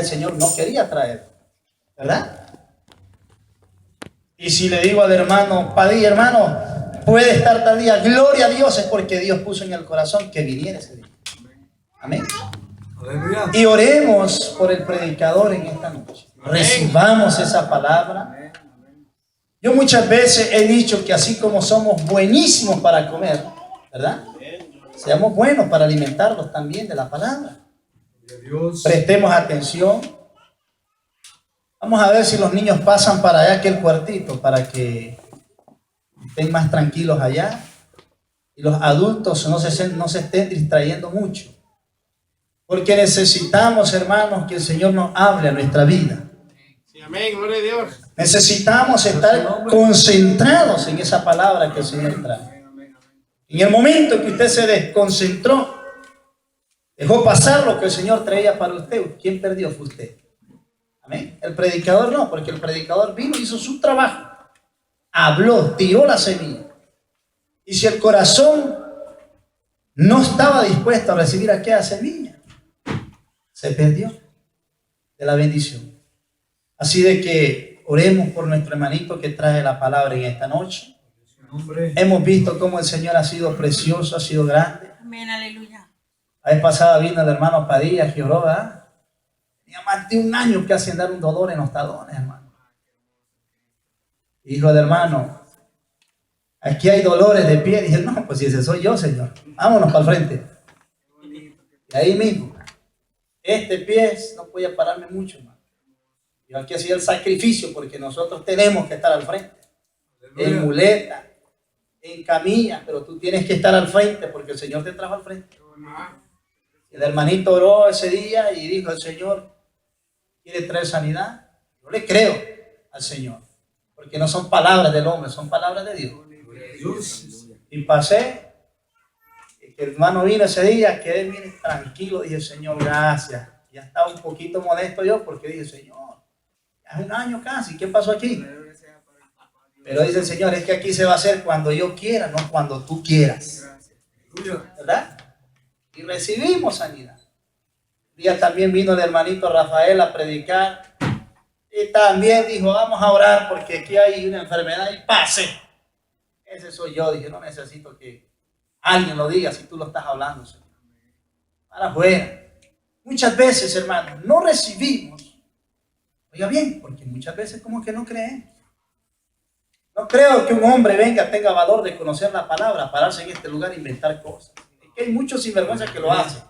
Señor no quería traer, ¿verdad? Y si le digo al hermano Padilla, hermano, puede estar tal día, gloria a Dios, es porque Dios puso en el corazón que viniera ese día. Amén. Y oremos por el predicador en esta noche. Recibamos esa palabra. Yo muchas veces he dicho que así como somos buenísimos para comer, ¿verdad? Seamos buenos para alimentarlos también de la palabra. Prestemos atención. Vamos a ver si los niños pasan para allá aquel cuartito para que estén más tranquilos allá y los adultos no se estén distrayendo mucho. Porque necesitamos, hermanos, que el Señor nos hable a nuestra vida. Sí, amén, gloria a Dios. Necesitamos estar concentrados en esa palabra que el Señor trae. En el momento que usted se desconcentró, dejó pasar lo que el Señor traía para usted, ¿quién perdió? Fue usted. Amén. El predicador no, porque el predicador vino, hizo su trabajo, habló, tiró la semilla. Y si el corazón no estaba dispuesto a recibir aquella semilla, se perdió de la bendición. Así de que oremos por nuestro hermanito que trae la palabra en esta noche. Hemos visto cómo el Señor ha sido precioso, ha sido grande. Amén, aleluya. La vez pasada vino el hermano Padilla, que oró, ¿verdad? Tenía más de un año que hace andar un dolor en los talones, hermano. Hijo de hermano, aquí hay dolores de pie. Dije, no, pues si ese soy yo, Señor. Vámonos para el frente. Y ahí mismo, este pie no podía pararme mucho, hermano. Yo aquí hacía el sacrificio porque nosotros tenemos que estar al frente. En muleta, en camilla, pero tú tienes que estar al frente porque el Señor te trajo al frente. El hermanito oró ese día y dijo, el Señor quiere traer sanidad. Yo le creo al Señor, porque no son palabras del hombre, son palabras de Dios. Y pasé, y que el hermano vino ese día, quedé bien tranquilo, dije, Señor, gracias. Ya estaba un poquito modesto yo, porque dije, Señor, hace un año casi, ¿qué pasó aquí? Pero dice el Señor, es que aquí se va a hacer cuando yo quiera, no cuando tú quieras. ¿Verdad? Y recibimos sanidad. Un día también vino el hermanito Rafael a predicar y también dijo, vamos a orar porque aquí hay una enfermedad y pase. Ese soy yo. Dije, no necesito que alguien lo diga si tú lo estás hablando, Señor. Para afuera. Muchas veces, hermanos, no recibimos. Oiga bien, porque muchas veces como que no creemos. No creo que un hombre tenga valor de conocer la palabra, pararse en este lugar e inventar cosas. Es que hay muchos sinvergüenzas que lo hacen.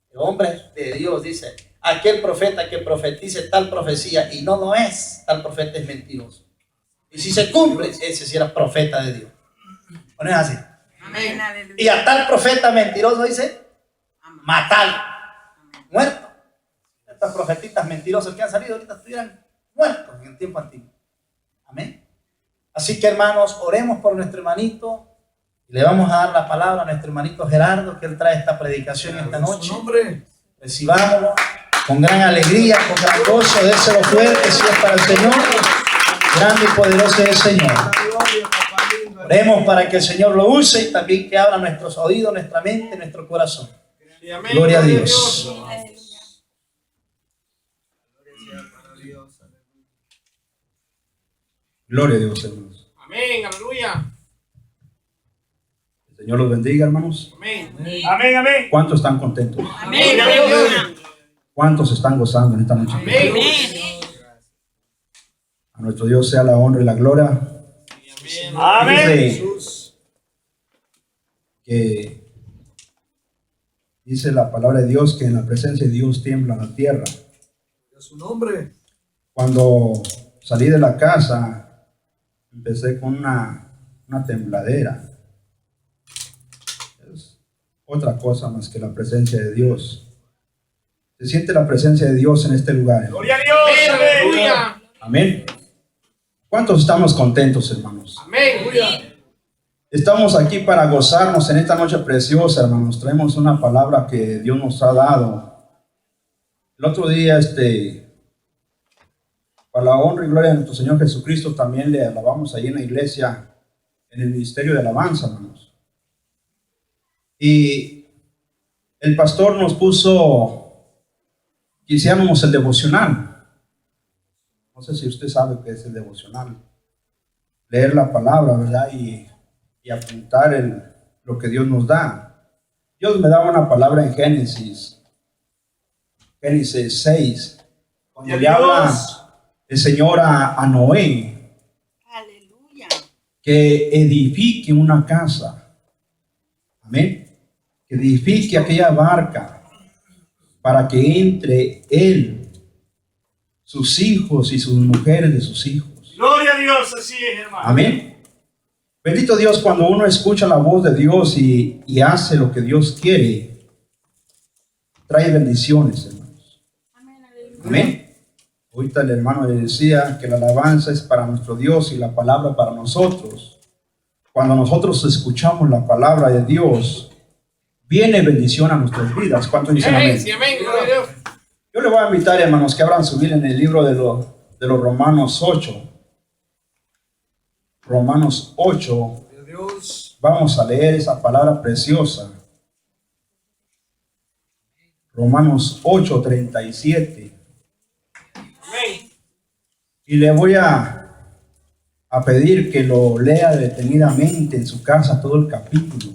El hombre de Dios dice, aquel profeta que profetice tal profecía y no es, tal profeta es mentiroso. Y si se cumple, ese sí era profeta de Dios. ¿O no es así? Amén. Y a tal profeta mentiroso dice, matarlo, muerto. Estas profetitas mentirosas que han salido ahorita estuvieran muertos en el tiempo antiguo. Amén. Así que, hermanos, oremos por nuestro hermanito y le vamos a dar la palabra a nuestro hermanito Gerardo, que él trae esta predicación esta noche. Recibámoslo con gran alegría, con gran gozo, déselo fuerte si es para el Señor. Grande y poderoso es el Señor. Oremos para que el Señor lo use y también que abra nuestros oídos, nuestra mente, nuestro corazón. Gloria a Dios. Gloria a Dios, hermanos. Amén, aleluya. El Señor los bendiga, hermanos. Amén. Amén, amén. ¿Cuántos están contentos? Amén, aleluya. ¿Cuántos están gozando en esta noche? Amén. A nuestro Dios sea la honra y la gloria. Amén. Dice la palabra de Dios que en la presencia de Dios tiembla la tierra. Su nombre. Cuando salí de la casa, empecé con una tembladera. Es otra cosa más que la presencia de Dios. Se siente la presencia de Dios en este lugar. Gloria a Dios. Aleluya. Amén. ¿Cuántos estamos contentos, hermanos? Amén. Estamos aquí para gozarnos en esta noche preciosa, hermanos. Traemos una palabra que Dios nos ha dado. El otro día, para la honra y gloria de nuestro Señor Jesucristo, también le alabamos ahí en la iglesia, en el ministerio de alabanza, hermanos. Y el pastor nos puso quisiéramos el devocional. No sé si usted sabe qué es el devocional. Leer la palabra, ¿verdad? Y apuntar lo que Dios nos da. Dios me daba una palabra en Génesis 6, cuando le habla el Señor a Noé, Aleluya. que edifique una casa. Amén. Que edifique aquella barca para que entre él, sus hijos y sus mujeres de sus hijos. Gloria a Dios, así es, hermano. Amén. Bendito Dios, cuando uno escucha la voz de Dios y hace lo que Dios quiere, trae bendiciones, hermanos. Amén, aleluya. Amén. Ahorita el hermano le decía que la alabanza es para nuestro Dios y la palabra para nosotros. Cuando nosotros escuchamos la palabra de Dios, viene bendición a nuestras vidas. ¿Cuántos dicen amén? Sí, amén. Gloria a Dios. Yo le voy a invitar, hermanos, que abran su Biblia en el libro de los Romanos 8. Romanos 8. Gloria a Dios. Vamos a leer esa palabra preciosa. Romanos 8:37. Amén. Y le voy a pedir que lo lea detenidamente en su casa todo el capítulo.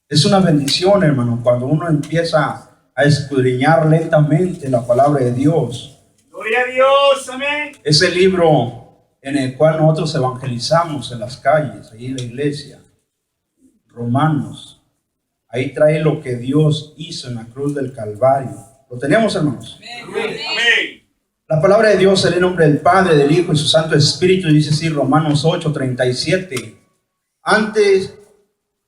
Es una bendición, hermano, cuando uno empieza a escudriñar lentamente la palabra de Dios. Gloria a Dios, amén. Ese libro en el cual nosotros evangelizamos en las calles, ahí en la iglesia. Romanos. Ahí trae lo que Dios hizo en la cruz del Calvario. ¿Lo tenemos, hermanos? Amén. La palabra de Dios en el nombre del Padre, del Hijo y su Santo Espíritu dice así, Romanos 8:37. Antes,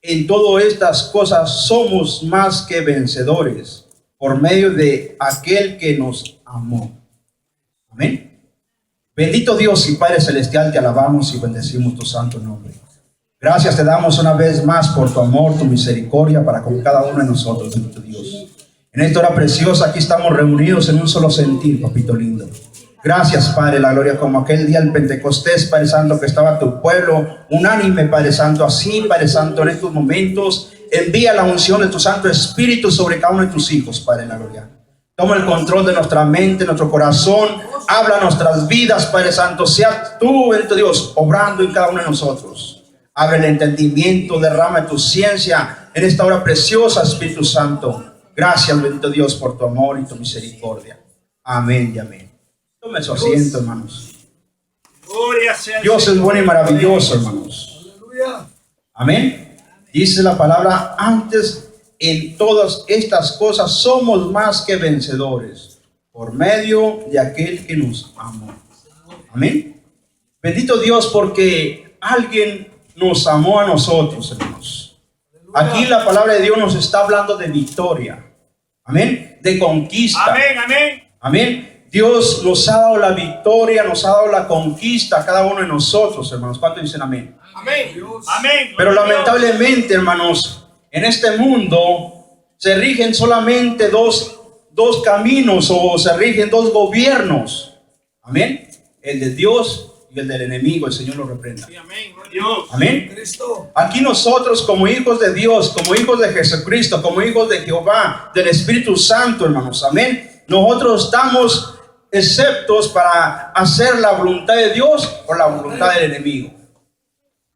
en todas estas cosas somos más que vencedores por medio de aquel que nos amó. Amén. Bendito Dios y Padre Celestial, te alabamos y bendecimos tu santo nombre. Gracias te damos una vez más por tu amor, tu misericordia para con cada uno de nosotros, bendito Dios. En esta hora preciosa aquí estamos reunidos en un solo sentir, papito lindo. Gracias, Padre, la gloria, como aquel día del Pentecostés, Padre Santo, que estaba tu pueblo unánime, Padre Santo. Así, Padre Santo, en estos momentos envía la unción de tu Santo Espíritu sobre cada uno de tus hijos, Padre, la gloria. Toma el control de nuestra mente, nuestro corazón. Habla nuestras vidas, Padre Santo. Sea tú, bendito Dios, obrando en cada uno de nosotros. Abre el entendimiento, derrama tu ciencia en esta hora preciosa, Espíritu Santo. Gracias, bendito Dios, por tu amor y tu misericordia. Amén y amén. Tome su asiento, hermanos. Gloria sea al Dios es Señor. bueno y maravilloso, hermanos. Aleluya. Amén. Dice la palabra, antes en todas estas cosas somos más que vencedores por medio de aquel que nos amó. Amén. Bendito Dios, porque alguien nos amó a nosotros, hermanos. Aquí la palabra de Dios nos está hablando de victoria. Amén. De conquista. Amén, amén. Amén. Dios nos ha dado la victoria, nos ha dado la conquista a cada uno de nosotros, hermanos. ¿Cuántos dicen amén? Amén. Dios. Amén. Pero Gloria a Dios. lamentablemente, hermanos, en este mundo se rigen solamente dos caminos, o se rigen dos gobiernos. Amén. El de Dios y el del enemigo. El Señor lo reprenda. Sí, amén. Gloria a Dios. Amén. Cristo. Aquí nosotros, como hijos de Dios, como hijos de Jesucristo, como hijos de Jehová, del Espíritu Santo, hermanos. Amén. Nosotros estamos exceptos para hacer la voluntad de Dios o la voluntad del enemigo.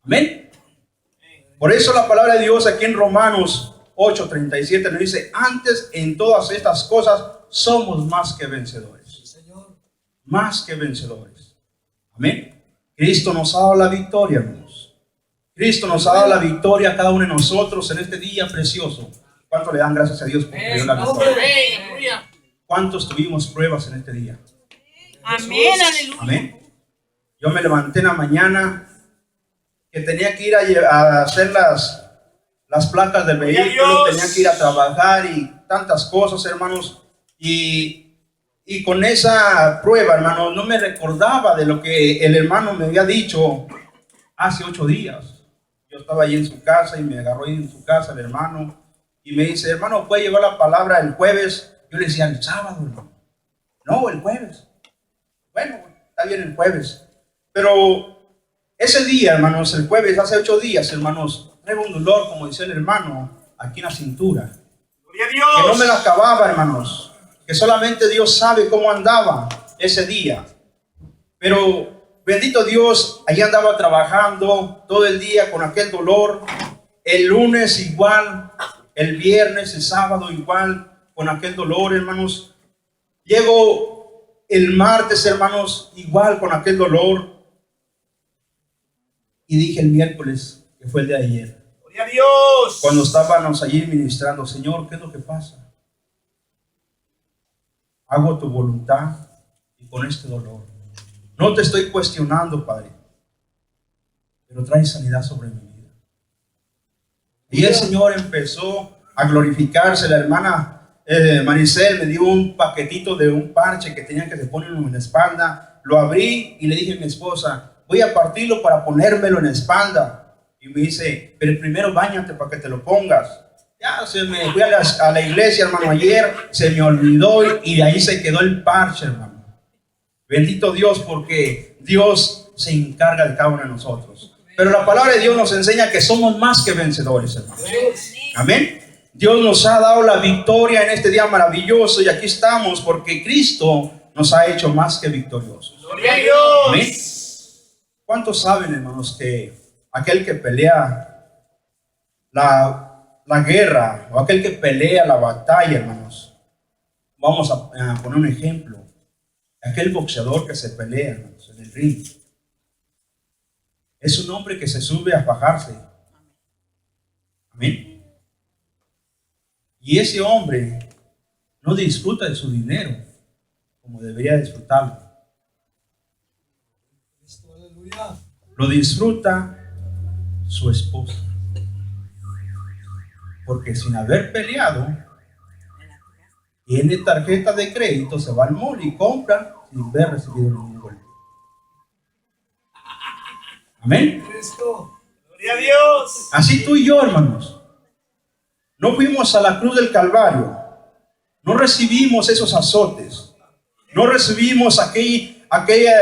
Amén. Por eso la palabra de Dios aquí en Romanos 8:37 nos dice, antes en todas estas cosas somos más que vencedores. Señor. Más que vencedores. Amén. Cristo nos ha dado la victoria, hermanos. Cristo nos ha dado la victoria a cada uno de nosotros en este día precioso. ¿Cuánto le dan gracias a Dios por que dio la victoria? Amén. Aleluya. ¿Cuántos tuvimos pruebas en este día? Amén, aleluya. Amén. Yo me levanté en la mañana que tenía que ir a hacer las placas del vehículo, Dios. tenía que ir a trabajar y tantas cosas, hermanos. Y con esa prueba, hermano, no me recordaba de lo que el hermano me había dicho hace 8 días. Yo estaba allí en su casa y me agarró ahí en su casa el hermano y me dice, hermano, ¿puede llevar la palabra el jueves? Yo le decía, el sábado, hermano. No, el jueves. Bueno, está bien el jueves. Pero ese día, hermanos, el jueves, hace 8 días, hermanos, traigo un dolor, como dice el hermano, aquí en la cintura. Gloria a Dios. Que no me la acababa, hermanos. que solamente Dios sabe cómo andaba ese día. Pero bendito Dios, allí andaba trabajando todo el día con aquel dolor. El lunes igual, el viernes, el sábado igual, con aquel dolor, hermanos. Llego el martes, hermanos, igual con aquel dolor. Y dije el miércoles, que fue el de ayer, Gloria a Dios. cuando estábamos allí ministrando: Señor, ¿qué es lo que pasa? Hago tu voluntad y con este dolor. No te estoy cuestionando, Padre, pero trae sanidad sobre mi vida. Y el Señor empezó a glorificarse. La hermana Maricel me dio un paquetito de un parche que tenían que se ponen en la espalda. Lo abrí y le dije a mi esposa: voy a partirlo para ponérmelo en la espalda. Y me dice: pero primero báñate para que te lo pongas. Ya se me fui a la iglesia, hermano, ayer, se me olvidó y de ahí se quedó el parche, hermano. Bendito Dios, porque Dios se encarga de cada uno de nosotros. Pero la palabra de Dios nos enseña que somos más que vencedores, hermanos. Amén. Dios nos ha dado la victoria en este día maravilloso y aquí estamos porque Cristo nos ha hecho más que victoriosos. Gloria a Dios. Amén. ¿Cuántos saben, hermanos, que aquel que pelea la guerra o aquel que pelea la batalla, hermanos, vamos a poner un ejemplo, aquel boxeador que se pelea, hermanos, en el ring, es un hombre que se sube a fajarse? Amén. Y ese hombre no disfruta de su dinero como debería disfrutarlo. Aleluya. Lo disfruta su esposa. Porque sin haber peleado, tiene tarjeta de crédito, se va al mall y compra sin haber recibido ningún golpe. Amén. Cristo. Gloria a Dios. Así tú y yo, hermanos, no fuimos a la cruz del Calvario, no recibimos esos azotes, no recibimos aquella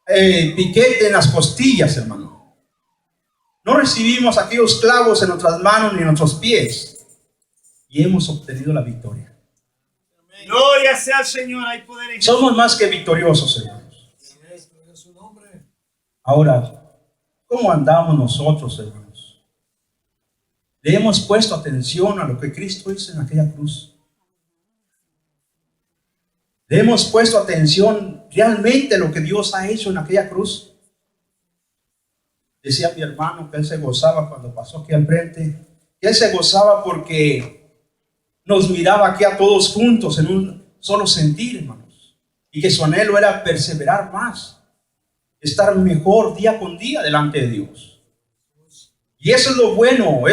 piquete en las costillas, hermano. No recibimos aquellos clavos en nuestras manos ni en nuestros pies. Y hemos obtenido la victoria. Gloria sea al Señor. Hay poder en Jesús. Somos más que victoriosos, hermanos. Gloria a su nombre. Ahora, ¿cómo andamos nosotros, hermanos? ¿Le hemos puesto atención a lo que Cristo hizo en aquella cruz? ¿Le hemos puesto atención realmente a lo que Dios ha hecho en aquella cruz? Decía mi hermano que él se gozaba cuando pasó aquí al frente, que él se gozaba porque nos miraba aquí a todos juntos en un solo sentir, hermanos, y que su anhelo era perseverar más, estar mejor día con día delante de Dios. Y eso es lo bueno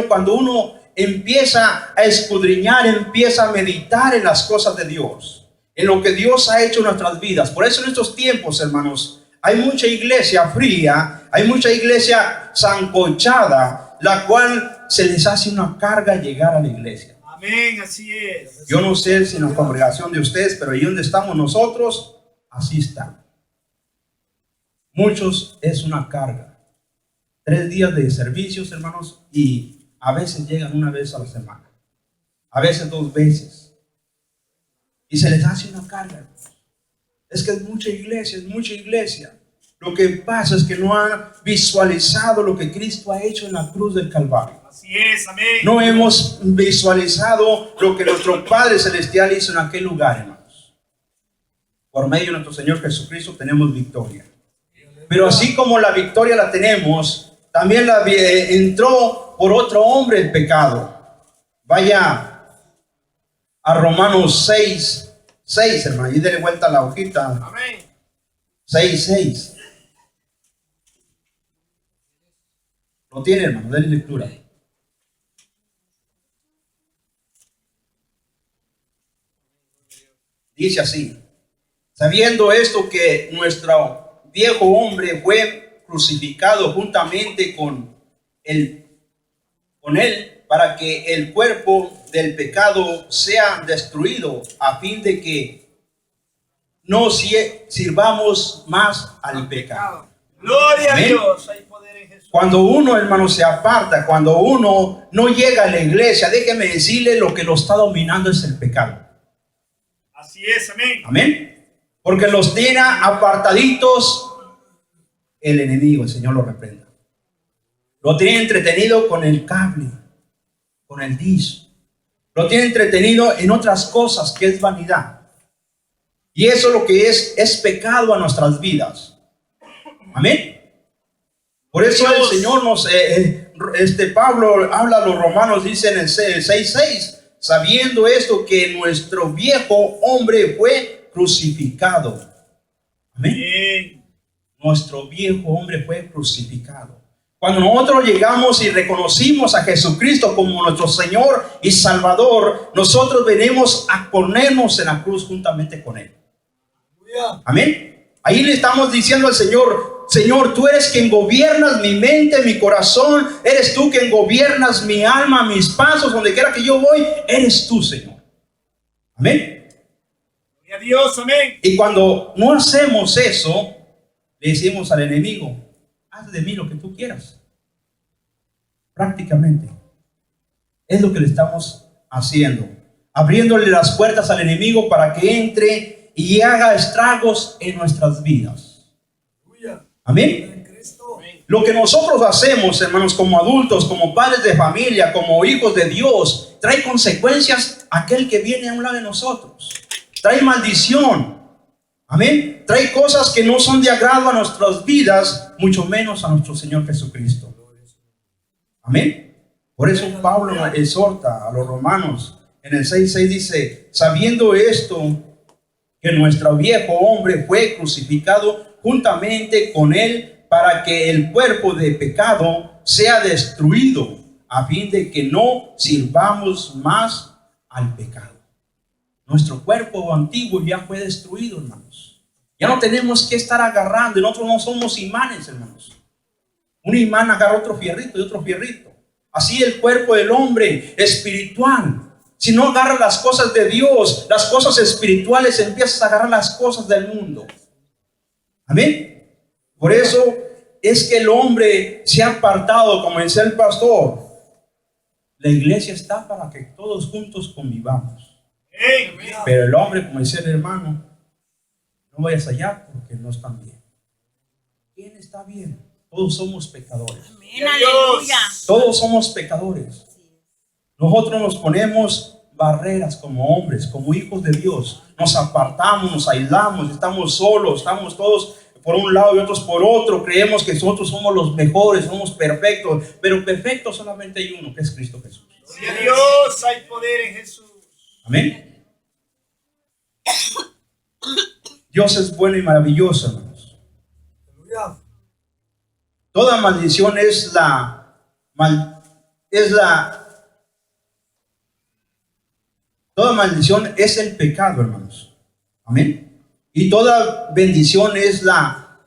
cuando uno empieza a escudriñar, empieza a meditar en las cosas de Dios, en lo que Dios ha hecho en nuestras vidas. Por eso en estos tiempos, hermanos, hay mucha iglesia fría, hay mucha iglesia sancochada, la cual se les hace una carga llegar a la iglesia. Amén, así es. Yo no sé si en la congregación de ustedes, pero ahí donde estamos nosotros, así está. Muchos es una carga. 3 días de servicios, hermanos, y a veces llegan una vez a la semana, a veces 2 veces, y se les hace una carga, hermanos. Es que es mucha iglesia. Lo que pasa es que no han visualizado lo que Cristo ha hecho en la cruz del Calvario. Así es, amén. No hemos visualizado lo que nuestro Padre Celestial hizo en aquel lugar, hermanos. Por medio de nuestro Señor Jesucristo tenemos victoria. Pero así como la victoria la tenemos, también entró por otro hombre el pecado. Vaya a Romanos 6, hermano, y déle vuelta a la hojita. Amén. 6. Lo tiene, hermano, déle lectura. Dice así: sabiendo esto, que nuestro viejo hombre fue crucificado juntamente con él, para que el cuerpo del pecado sea destruido, a fin de que no sirvamos más al pecado. Gloria Amén. a Dios. Hay poder en Jesús. Cuando uno, hermano, se aparta, cuando uno no llega a la iglesia, déjeme decirle, lo que lo está dominando es el pecado. Así es, amén. Amén. Porque los tiene apartaditos el enemigo, el Señor lo reprenda. Lo tiene entretenido con el cable, con el dish. Lo tiene entretenido en otras cosas que es vanidad. Y eso lo que es pecado a nuestras vidas. Amén. Por eso el Señor nos, Pablo habla a los romanos, dice en el 6:6, sabiendo esto que nuestro viejo hombre fue crucificado. Amén. Amén. Nuestro viejo hombre fue crucificado. Cuando nosotros llegamos y reconocimos a Jesucristo como nuestro Señor y Salvador, nosotros venimos a ponernos en la cruz juntamente con Él. Amén. Ahí le estamos diciendo al Señor, Señor, tú eres quien gobiernas mi mente, mi corazón, eres tú quien gobiernas mi alma, mis pasos, donde quiera que yo voy, eres tú, Señor. Amén. Gloria a Dios, amén. Y cuando no hacemos eso, le decimos al enemigo, haz de mí lo que tú quieras. Prácticamente es lo que le estamos haciendo, abriéndole las puertas al enemigo para que entre y haga estragos en nuestras vidas. Amén. Lo que nosotros hacemos, hermanos, como adultos, como padres de familia, como hijos de Dios, trae consecuencias a aquel que viene a un lado de nosotros. Trae maldición. Amén. Trae cosas que no son de agrado a nuestras vidas, mucho menos a nuestro Señor Jesucristo. Amén. Por eso Pablo exhorta a los romanos en el 6:6 dice, sabiendo esto, que nuestro viejo hombre fue crucificado juntamente con él para que el cuerpo de pecado sea destruido, a fin de que no sirvamos más al pecado. Nuestro cuerpo antiguo ya fue destruido, hermanos. Ya no tenemos que estar agarrando. Nosotros no somos imanes, hermanos. Un imán agarra otro fierrito y otro fierrito. Así el cuerpo del hombre espiritual. Si no agarra las cosas de Dios, las cosas espirituales, empiezas a agarrar las cosas del mundo. Amén. Por eso es que el hombre se ha apartado, como decía el pastor. La iglesia está para que todos juntos convivamos. Amén. Pero el hombre, como decía el hermano, no vayas allá porque no están bien. ¿Quién está bien? Todos somos pecadores. Amén, aleluya. Todos somos pecadores. Nosotros nos ponemos barreras como hombres, como hijos de Dios. Nos apartamos, nos aislamos, estamos solos, estamos todos por un lado y otros por otro. Creemos que nosotros somos los mejores, somos perfectos. Pero perfecto solamente hay uno, que es Cristo Jesús. Gloria a Dios, hay poder en Jesús. Amén. Dios es bueno y maravilloso, hermanos. Toda maldición toda maldición es el pecado, hermanos. Amén. Y toda bendición es la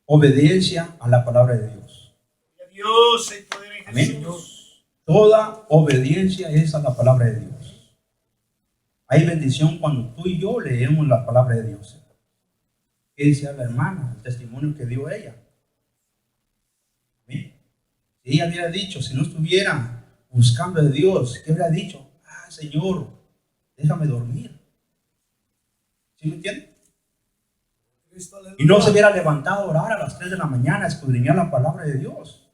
obediencia a la palabra de Dios. Gloria a Dios, hay poder en Amén. Jesús. Toda obediencia es a la palabra de Dios. Hay bendición cuando tú y yo leemos la palabra de Dios. ¿Qué decía la hermana? El testimonio que dio ella. Amén. Si ella hubiera dicho, si no estuviera buscando de Dios, ¿qué hubiera dicho? Ah, Señor, déjame dormir. ¿Sí me entiende? Y no se hubiera levantado a orar a las 3 de la mañana, a escudriñar la palabra de Dios.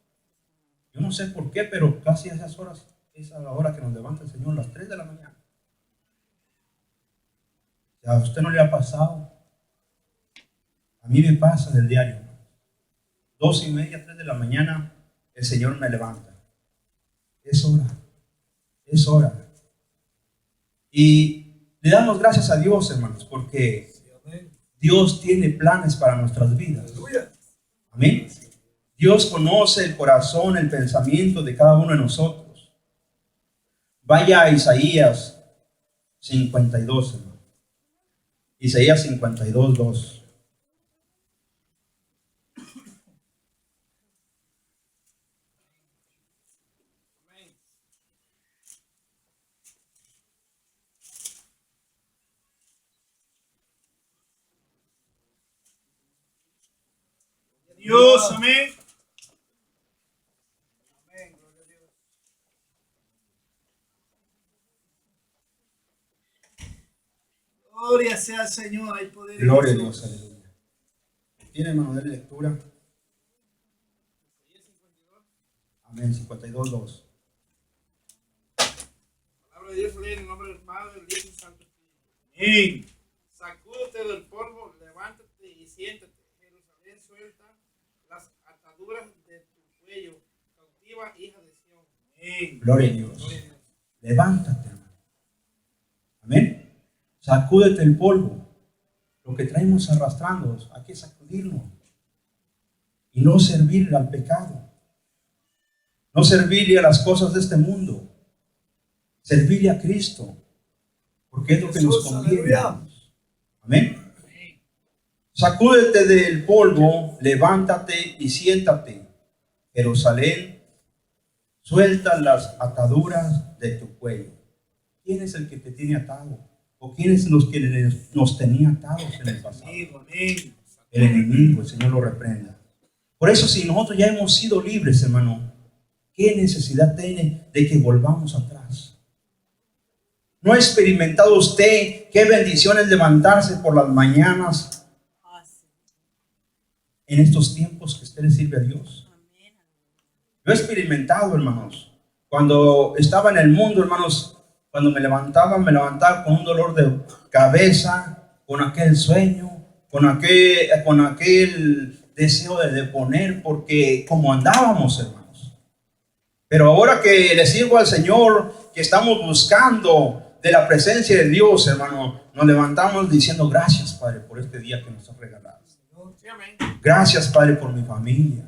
Yo no sé por qué, pero casi a esas horas, esa es la hora que nos levanta el Señor, las 3 de la mañana. ¿A usted no le ha pasado? A mí me pasa del diario. 2:30, 3 de la mañana, el Señor me levanta. Es hora. Es hora. Y le damos gracias a Dios, hermanos, porque Dios tiene planes para nuestras vidas. Amén. Dios conoce el corazón, el pensamiento de cada uno de nosotros. Vaya a Isaías 52, hermano. Isaías 52, 2. Dios, amén. Gloria sea al Señor, hay poder en Gloria a Jesús. Dios, aleluya. ¿Tiene hermano de lectura? Amén, 52:2. La palabra de Dios lee en el nombre del Padre, del Hijo y del Santo Espíritu. Amén. Sacúdete del polvo, levántate y siéntate. Jerusalén, suelta las ataduras de tu cuello, cautiva hija de Sión. Amén. Gloria a Dios. Levántate, hermano. Amén. Sacúdete el polvo. Lo que traemos arrastrando, hay que sacudirlo. Y no servirle al pecado. No servirle a las cosas de este mundo. Servirle a Cristo. Porque es lo que nos Jesús, conviene. aleluya. Amén. Sacúdete del polvo, levántate y siéntate. Jerusalén, suelta las ataduras de tu cuello. ¿Quién es el que te tiene atado? ¿O quiénes los que nos tenían atados en el pasado? Amén. El enemigo, el Señor lo reprenda. Por eso, si nosotros ya hemos sido libres, hermano, ¿qué necesidad tiene de que volvamos atrás? ¿No ha experimentado usted qué bendición es levantarse por las mañanas en estos tiempos que usted le sirve a Dios? Yo he experimentado, hermanos, cuando estaba en el mundo, hermanos, cuando me levantaba con un dolor de cabeza, con aquel sueño, con aquel deseo de deponer, porque como andábamos, hermanos. Pero ahora que le sirvo al Señor, que estamos buscando de la presencia de Dios, hermano, nos levantamos diciendo gracias, Padre, por este día que nos has regalado. Sí, amén. Gracias, Padre, por mi familia.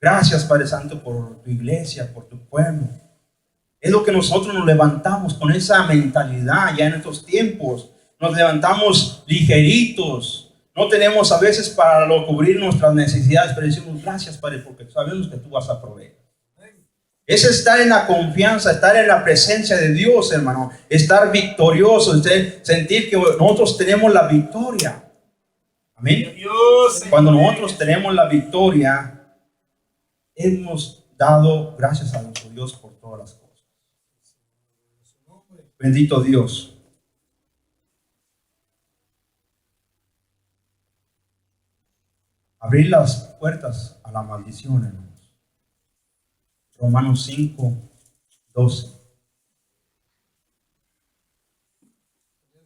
Gracias, Padre Santo, por tu iglesia, por tu pueblo. Es lo que nosotros nos levantamos con esa mentalidad ya en estos tiempos. Nos levantamos ligeritos. No tenemos a veces para cubrir nuestras necesidades, pero decimos gracias, Padre, porque sabemos que tú vas a proveer. Es estar en la confianza, estar en la presencia de Dios, hermano. Estar victorioso, sentir que nosotros tenemos la victoria. Amén. Dios. Cuando nosotros tenemos la victoria, hemos dado gracias a nuestro Dios por todas las cosas. Bendito Dios. Abrir las puertas a la maldición, hermanos. Romanos 5:12.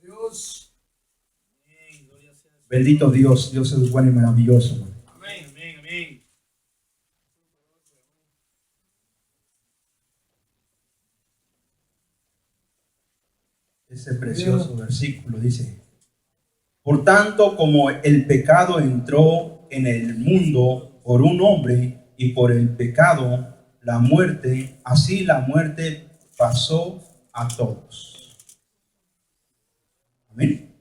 Dios. Amén. Gloria sea al Señor. Bendito Dios, Dios es bueno y maravilloso, hermano. Amén. Amén. Amén. Ese precioso versículo dice: por tanto, como el pecado entró en el mundo por un hombre, y por el pecado la muerte, así la muerte pasó a todos. Amén.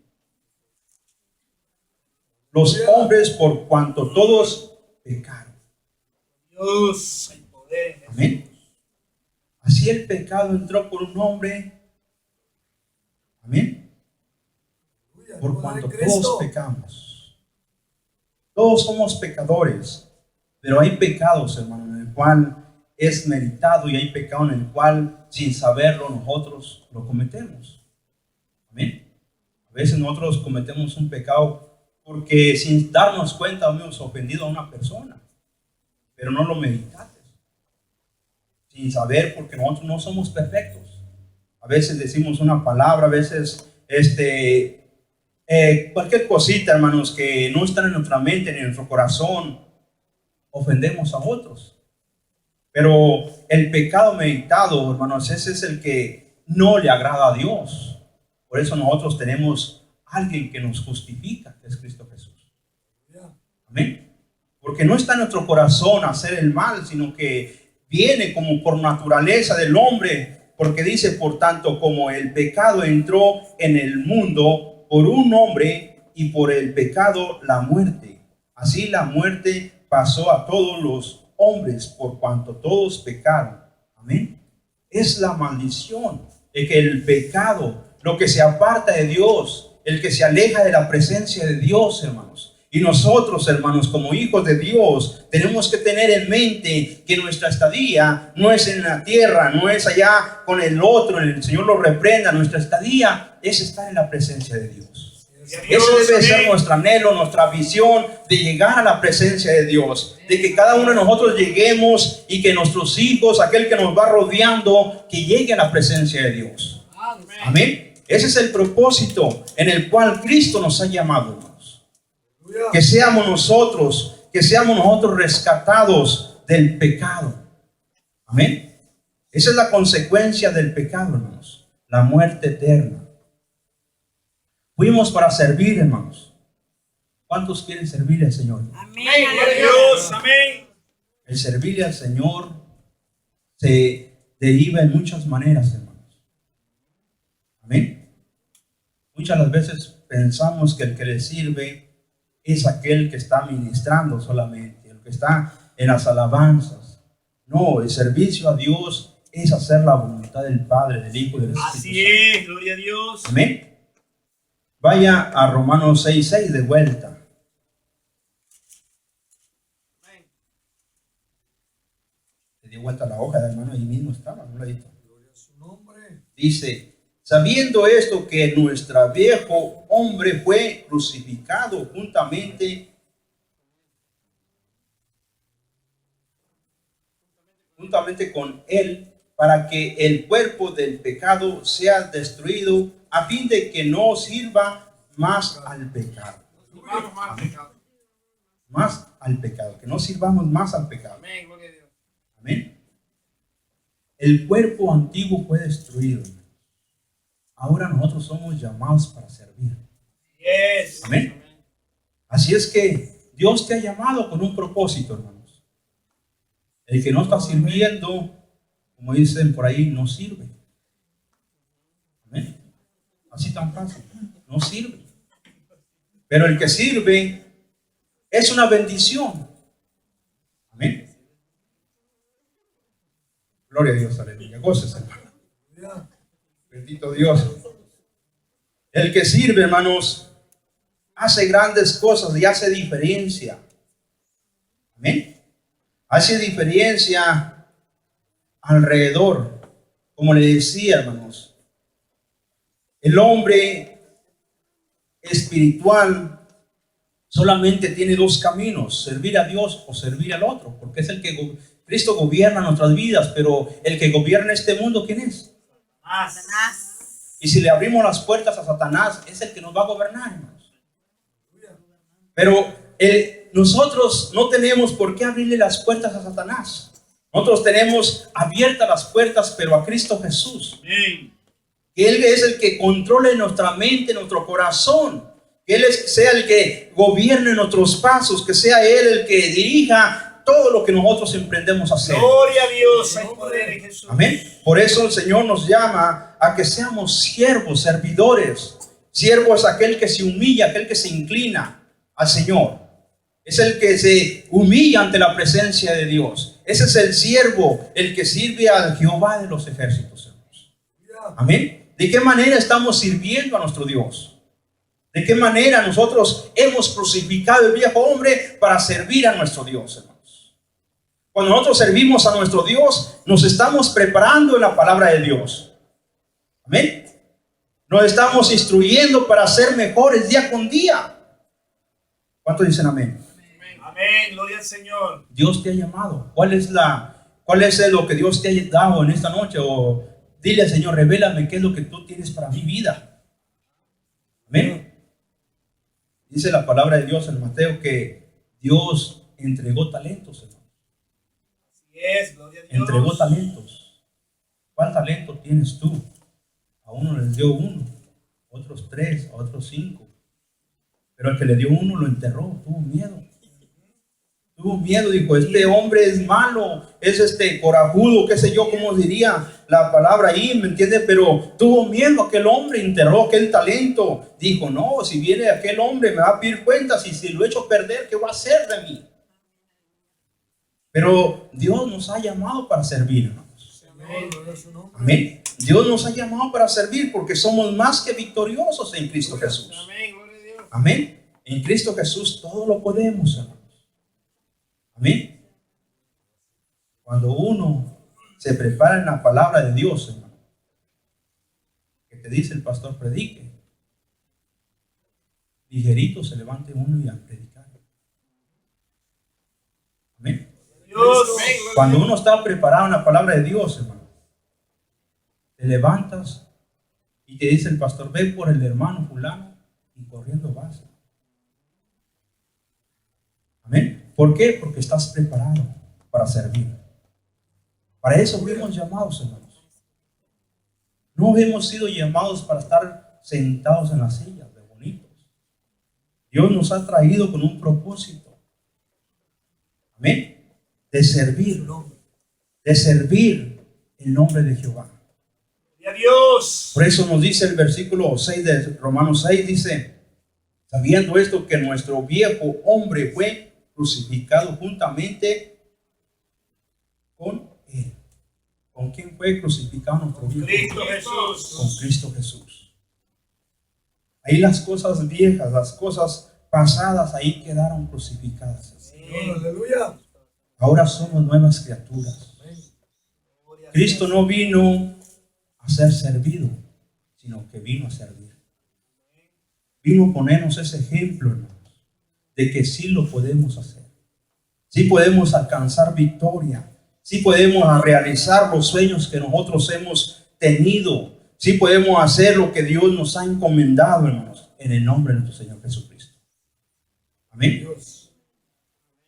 Los hombres, por cuanto todos pecaron. Dios, hay poder en Jesús. Amén. Así el pecado entró por un hombre. Amén. Por cuanto todos pecamos. Todos somos pecadores. Pero hay pecados, hermano, en el cual es meritado, y hay pecado en el cual, sin saberlo, nosotros lo cometemos. Amén. A veces nosotros cometemos un pecado porque sin darnos cuenta hemos ofendido a una persona, pero no lo meditaste. Sin saber, porque nosotros no somos perfectos. A veces decimos una palabra, a veces cualquier cosita, hermanos, que no están en nuestra mente ni en nuestro corazón, ofendemos a otros. Pero el pecado meditado, hermanos, ese es el que no le agrada a Dios. Por eso nosotros tenemos alguien que nos justifica, que es Cristo Jesús. Amén. Porque no está en nuestro corazón hacer el mal, sino que viene como por naturaleza del hombre, porque dice: por tanto, como el pecado entró en el mundo por un hombre, y por el pecado la muerte, así la muerte pasó a todos los hombres, por cuanto todos pecaron. Amén. Es la maldición de que el pecado, lo que se aparta de Dios, el que se aleja de la presencia de Dios, hermanos, Y nosotros, hermanos, como hijos de Dios, tenemos que tener en mente que nuestra estadía no es en la tierra, no es allá con el otro, el Señor lo reprenda. Nuestra estadía es estar en la presencia de Dios. Ese debe ser nuestro anhelo, nuestra visión de llegar a la presencia de Dios. De que cada uno de nosotros lleguemos y que nuestros hijos, aquel que nos va rodeando, que llegue a la presencia de Dios. Amén. Ese es el propósito en el cual Cristo nos ha llamado, hermanos. Que seamos nosotros rescatados del pecado. Amén. Esa es la consecuencia del pecado, hermanos. La muerte eterna. Fuimos para servir, hermanos. ¿Cuántos quieren servirle al Señor? Amén. Gloria a Dios. Amén. El servirle al Señor se deriva en muchas maneras, hermanos. Amén. Muchas las veces pensamos que el que le sirve es aquel que está ministrando solamente, el que está en las alabanzas. No, el servicio a Dios es hacer la voluntad del Padre, del Hijo y del Espíritu Así Santo. es, gloria a Dios. Amén. Vaya a Romanos 6:6 de vuelta. Le dio vuelta la hoja, hermano, ahí mismo estaba, no lo he visto. Gloria a su nombre. Dice, sabiendo esto que nuestro viejo hombre fue crucificado juntamente con él, para que el cuerpo del pecado sea destruido, a fin de que no sirva más al pecado. Vamos más pecado. Más al pecado, que no sirvamos más al pecado. Amén, gloria a Dios. Amén. El cuerpo antiguo fue destruido. Ahora nosotros somos llamados para servir. Yes. Amén. Así es que Dios te ha llamado con un propósito, hermanos. El que no está sirviendo, como dicen por ahí, no sirve. Amén. Así tan fácil. No sirve. Pero el que sirve es una bendición. Amén. Gloria a Dios, aleluya. Gócese, hermano. Aleluya. Bendito Dios. El que sirve, hermanos, hace grandes cosas y hace diferencia. Amén. Hace diferencia alrededor. Como le decía, hermanos, el hombre espiritual solamente tiene dos caminos: servir a Dios o servir al otro, porque es el que Cristo gobierna nuestras vidas, pero el que gobierna este mundo, ¿quién es? Satanás. Y si le abrimos las puertas a Satanás, es el que nos va a gobernar, hermanos. Pero nosotros no tenemos por qué abrirle las puertas a Satanás. Nosotros tenemos abiertas las puertas, pero a Cristo Jesús. Amén. Que Él es el que controle nuestra mente, nuestro corazón. Que Él sea el que gobierne nuestros pasos. Que sea Él el que dirija todo lo que nosotros emprendemos a hacer. Gloria a Dios. Hay poder en Jesús. Amén. Por eso el Señor nos llama a que seamos siervos, servidores. Siervo es aquel que se humilla, aquel que se inclina al Señor. Es el que se humilla ante la presencia de Dios. Ese es el siervo, el que sirve al Jehová de los ejércitos, hermanos. Amén. ¿De qué manera estamos sirviendo a nuestro Dios? ¿De qué manera nosotros hemos crucificado el viejo hombre para servir a nuestro Dios, hermanos? Cuando nosotros servimos a nuestro Dios, nos estamos preparando en la palabra de Dios. Amén. Nos estamos instruyendo para ser mejores día con día. ¿Cuántos dicen amén? Amén. Gloria al Señor. Dios te ha llamado. ¿Cuál es lo que Dios te ha dado en esta noche? O dile al Señor, revélame qué es lo que tú tienes para mi vida. Amén. Dice la palabra de Dios en Mateo que Dios entregó talentos, hermano. Así es, gloria a Dios. Entregó talentos. ¿Cuál talento tienes tú? A uno les dio 1, a otros 3, a otros 5. Pero el que le dio 1 lo enterró, tuvo miedo. Tuvo miedo, dijo, este hombre es malo, es corajudo, qué sé yo, cómo diría la palabra ahí, ¿me entiendes? Pero tuvo miedo aquel hombre, enterró aquel talento. Dijo, no, si viene aquel hombre me va a pedir cuentas y si lo echo a perder, ¿qué va a hacer de mí? Pero Dios nos ha llamado para servir, hermanos. Gloria a su nombre. Amén. Dios nos ha llamado para servir porque somos más que victoriosos en Cristo Jesús. Amén, gloria a Dios. Amén. En Cristo Jesús todo lo podemos, hermanos. Amén. Cuando uno se prepara en la palabra de Dios, hermano, que te dice el pastor, predique, ligerito se levante uno y a predicar. Amén. Dios. Cuando uno está preparado en la palabra de Dios, hermano, te levantas y te dice el pastor, ve por el hermano fulano y corriendo vas. Amén. ¿Por qué? Porque estás preparado para servir. Para eso fuimos llamados, hermanos. No hemos sido llamados para estar sentados en las sillas de bonitos. Dios nos ha traído con un propósito. Amén. De servir el nombre de Jehová. Y a Dios. Por eso nos dice el versículo 6 de Romanos 6, dice, sabiendo esto que nuestro viejo hombre fue crucificado juntamente con él. ¿Con quién fue crucificado nuestro viejo Cristo hombre? Jesús. Con Cristo Jesús. Ahí las cosas viejas, las cosas pasadas, ahí quedaron crucificadas. Aleluya. Ahora somos nuevas criaturas. Cristo no vino a ser servido, sino que vino a servir. Vino a ponernos ese ejemplo, hermanos, de que sí lo podemos hacer. Sí podemos alcanzar victoria. Sí podemos realizar los sueños que nosotros hemos tenido. Sí podemos hacer lo que Dios nos ha encomendado, hermanos, en el nombre de nuestro Señor Jesucristo. Amén.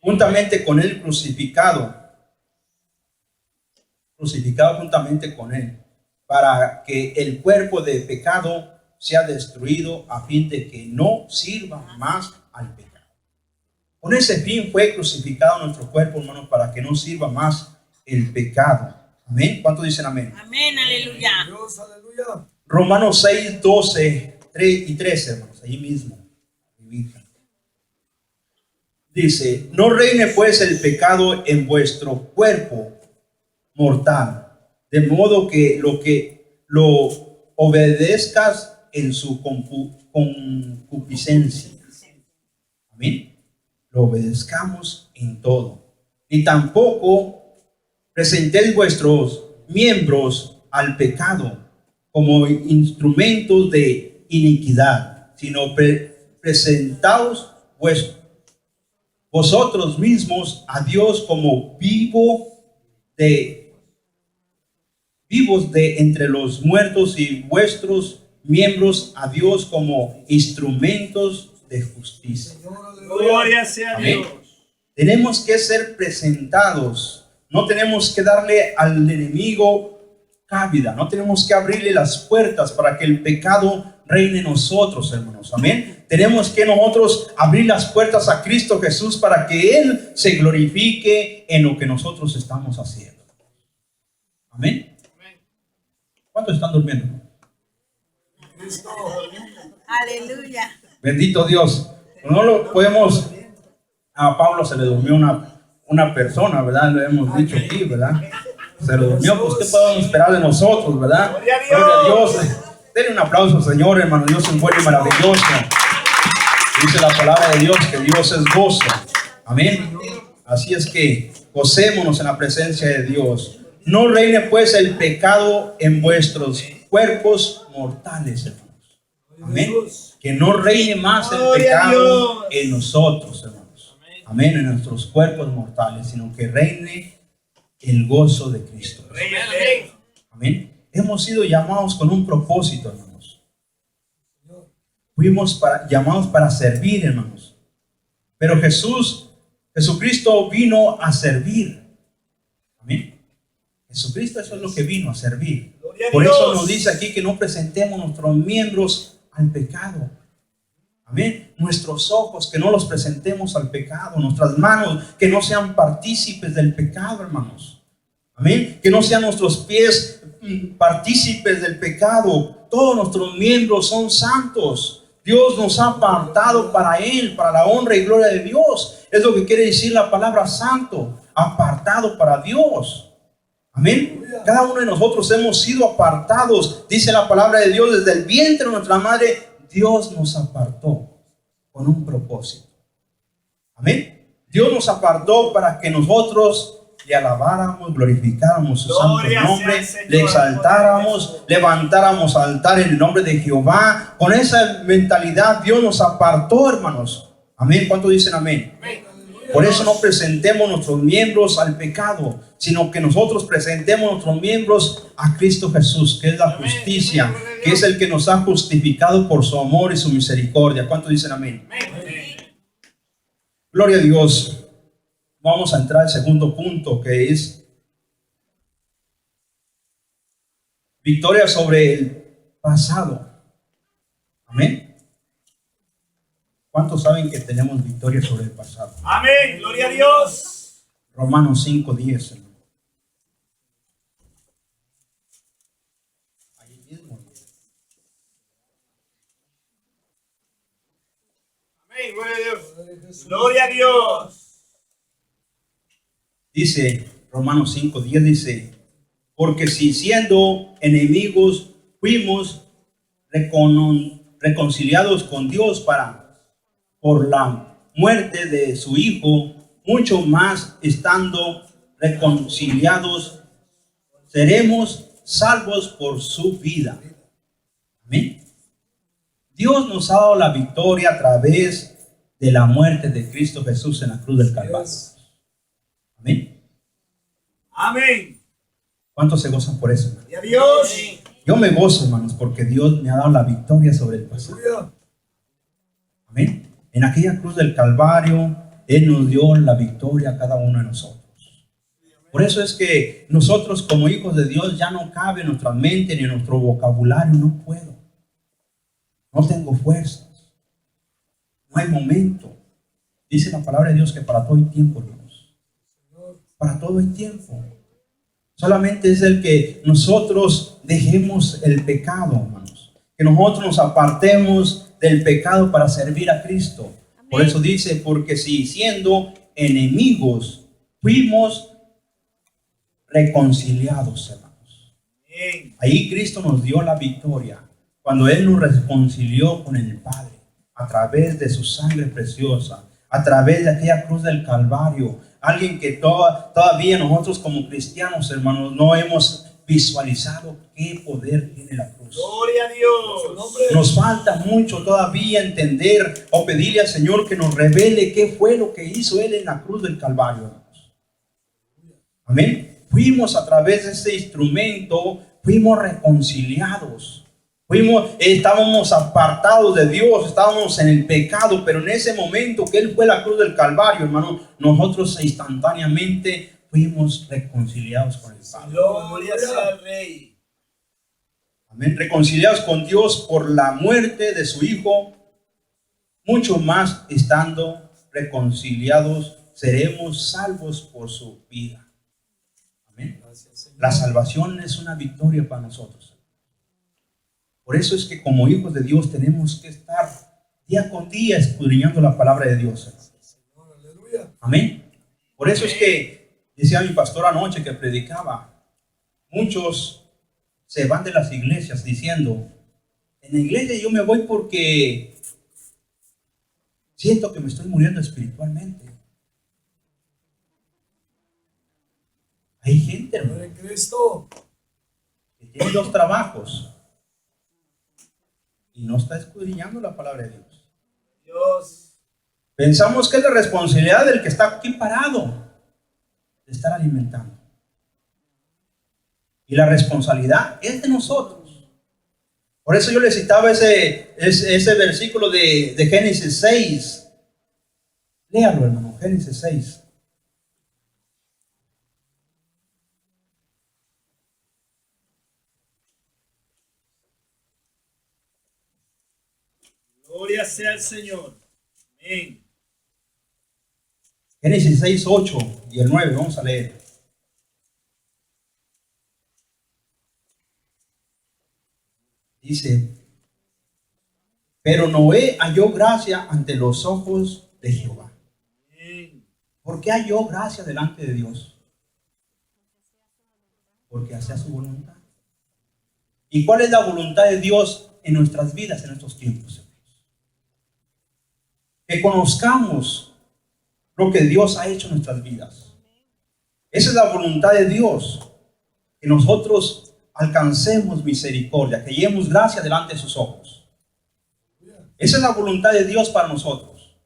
Juntamente con él crucificado juntamente con él, para que el cuerpo de pecado sea destruido, a fin de que no sirva más al pecado. Con ese fin fue crucificado nuestro cuerpo, hermanos, para que no sirva más el pecado. Amén. ¿Cuántos dicen amén? Amén, aleluya. Dios, aleluya. Romanos 6, 12 y 13, hermanos, ahí mismo. Dice, no reine pues el pecado en vuestro cuerpo mortal, de modo que lo obedezcas en su concupiscencia. Amén. Lo obedezcamos en todo. Y tampoco presentéis vuestros miembros al pecado como instrumentos de iniquidad, sino presentaos vosotros mismos a Dios como vivos de entre los muertos, y vuestros miembros a Dios como instrumentos de justicia. Gloria sea a Amén. Dios. Tenemos que ser presentados. No tenemos que darle al enemigo cabida. No tenemos que abrirle las puertas para que el pecado reine en nosotros, hermanos. Amén. Tenemos que nosotros abrir las puertas a Cristo Jesús para que Él se glorifique en lo que nosotros estamos haciendo. Amén. ¿Cuántos están durmiendo? Aleluya. Bendito Dios. No lo podemos. A Pablo se le durmió una persona, ¿verdad? Lo hemos dicho aquí, ¿verdad? Se le durmió. Pues, ¿qué podemos esperar de nosotros, verdad? Gloria a Gloria a Dios. Denle un aplauso al Señor, hermano. Dios es bueno y maravilloso. Dice la palabra de Dios que Dios es gozo. Amén. Así es que gocémonos en la presencia de Dios. No reine pues el pecado en vuestros cuerpos mortales, hermanos. Amén. Que no reine más el Gloria a pecado Dios. en nosotros, hermanos. Amén. En nuestros cuerpos mortales, sino que reine el gozo de Cristo. Amén. Amén. Hemos sido llamados con un propósito, hermanos. Fuimos llamados para servir, hermanos. Pero Jesucristo vino a servir. Amén. Jesucristo, eso es lo que vino a servir. Gloria a Por Dios. eso nos dice aquí que no presentemos nuestros miembros al pecado. Amén. Nuestros ojos, que no los presentemos al pecado. Nuestras manos, que no sean partícipes del pecado, hermanos. Amén. Que no sean nuestros pies partícipes del pecado. Todos nuestros miembros son santos. Dios nos ha apartado para Él, para la honra y gloria de Dios. Es lo que quiere decir la palabra santo. Apartado para Dios. Amén. Cada uno de nosotros hemos sido apartados. Dice la palabra de Dios, desde el vientre de nuestra madre, Dios nos apartó. con un propósito. Amén. Dios nos apartó para que nosotros le alabáramos, glorificáramos su santo Gloria nombre, sea el Señor. le exaltáramos, levantáramos altar en el nombre de Jehová. Con esa mentalidad Dios nos apartó, hermanos. Amén. ¿Cuántos dicen amén? Por eso no presentemos nuestros miembros al pecado, sino que nosotros presentemos nuestros miembros a Cristo Jesús, que es la justicia, que es el que nos ha justificado por su amor y su misericordia. ¿Cuántos dicen amén? Gloria a Dios. Vamos a entrar al segundo punto, que es victoria sobre el pasado. Amén. ¿Cuántos saben que tenemos victoria sobre el pasado? Amén. Gloria a Dios. Romanos 5:10. Ahí mismo. Amén. Gloria a Dios. Gloria a Dios. Dice Romanos 5:10, dice, porque si siendo enemigos fuimos reconciliados con Dios por la muerte de su Hijo, mucho más estando reconciliados seremos salvos por su vida. Amén. Dios nos ha dado la victoria a través de la muerte de Cristo Jesús en la cruz del Calvario. Amén. Amén. ¿Cuántos se gozan por eso, hermano? Gloria a Dios. Yo me gozo, hermanos, porque Dios me ha dado la victoria sobre el pasado. Aleluya. Amén. En aquella cruz del Calvario, Él nos dio la victoria a cada uno de nosotros. Por eso es que nosotros como hijos de Dios ya no cabe en nuestra mente ni en nuestro vocabulario. No puedo. No tengo fuerzas. No hay momento. Dice la palabra de Dios que para todo hay tiempo, hermanos. Para todo hay tiempo. Solamente es el que nosotros dejemos el pecado, hermanos. Que nosotros nos apartemos del pecado para servir a Cristo. Por eso dice, porque si siendo enemigos fuimos reconciliados, hermanos. Amén. Ahí Cristo nos dio la victoria. Cuando Él nos reconcilió con el Padre. A través de su sangre preciosa. A través de aquella cruz del Calvario. Alguien que todavía nosotros como cristianos, hermanos, no hemos visualizado qué poder tiene la cruz. Gloria a Dios. Nos falta mucho todavía entender o pedirle al Señor que nos revele qué fue lo que hizo Él en la cruz del Calvario, hermanos. Amén. Fuimos a través de ese instrumento, fuimos reconciliados. Estábamos apartados de Dios, estábamos en el pecado, pero en ese momento que Él fue a la cruz del Calvario, hermano, nosotros instantáneamente fuimos reconciliados con el Padre. Gloria sea al Rey. Amén. Reconciliados con Dios por la muerte de su Hijo, mucho más estando reconciliados, seremos salvos por su vida. Amén. La salvación es una victoria para nosotros. Por eso es que como hijos de Dios tenemos que estar día con día escudriñando la palabra de Dios. Aleluya. Amén. Por eso es que decía mi pastor anoche que predicaba, muchos se van de las iglesias diciendo, en la iglesia yo me voy porque siento que me estoy muriendo espiritualmente. Hay gente, hermano, Gloria en Cristo. que tiene 2 trabajos y no está escudriñando la palabra de Dios. Dios. Pensamos que es la responsabilidad del que está aquí parado de estar alimentando. Y la responsabilidad es de nosotros. Por eso yo le citaba ese versículo de Génesis 6. Léalo, hermano, Génesis 6. Gloria sea al Señor. Amén. Génesis 6, 8 y el 9, vamos a leer. Dice, pero Noé halló gracia ante los ojos de Jehová. Amén. ¿Por qué halló gracia delante de Dios? Porque hacía su voluntad. ¿Y cuál es la voluntad de Dios en nuestras vidas en estos tiempos? que conozcamos lo que Dios ha hecho en nuestras vidas. Esa es la voluntad de Dios, que nosotros alcancemos misericordia, que lleguemos gracia delante de sus ojos. Esa es la voluntad de Dios para nosotros.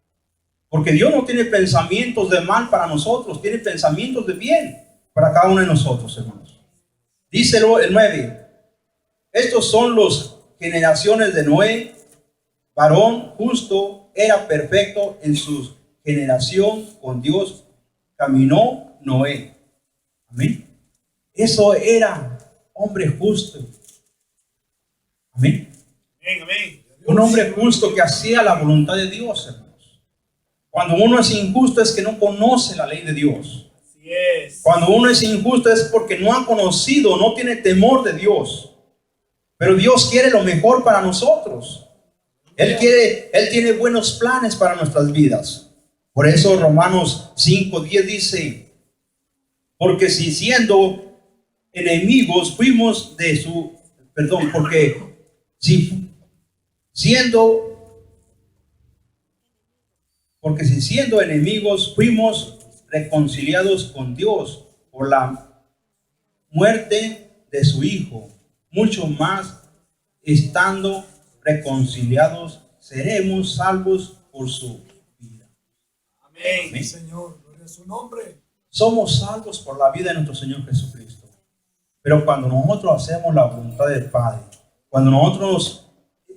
Porque Dios no tiene pensamientos de mal para nosotros, tiene pensamientos de bien para cada uno de nosotros, hermanos. Díselo el 9. Estos son las generaciones de Noé, varón justo, era perfecto en su generación, con Dios caminó Noé. Amén. Eso era hombre justo. Amén. Amén, amén. Un hombre justo que hacía la voluntad de Dios, hermanos. Cuando uno es injusto es que no conoce la ley de Dios. Así es. Cuando uno es injusto es porque no ha conocido, no tiene temor de Dios. Pero Dios quiere lo mejor para nosotros. Él tiene buenos planes para nuestras vidas. Por eso Romanos 5:10 dice, porque si siendo enemigos fuimos de su, perdón, porque si siendo enemigos fuimos reconciliados con Dios por la muerte de su Hijo, mucho más estando reconciliados seremos salvos por su vida. Amén. Amén. Señor, gloria a su nombre. Somos salvos por la vida de nuestro Señor Jesucristo. Pero cuando nosotros hacemos la voluntad del Padre, cuando nosotros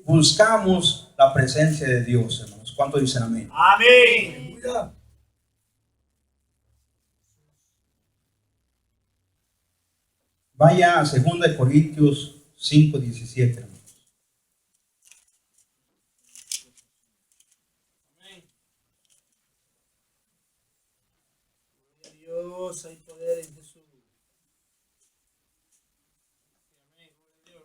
buscamos la presencia de Dios, hermanos, ¿cuántos dicen amén? Amén. Aleluya. Vaya a 2 Corintios 5:17, hermanos. Dios, hay poder en Jesús. Amén, gloria a Dios.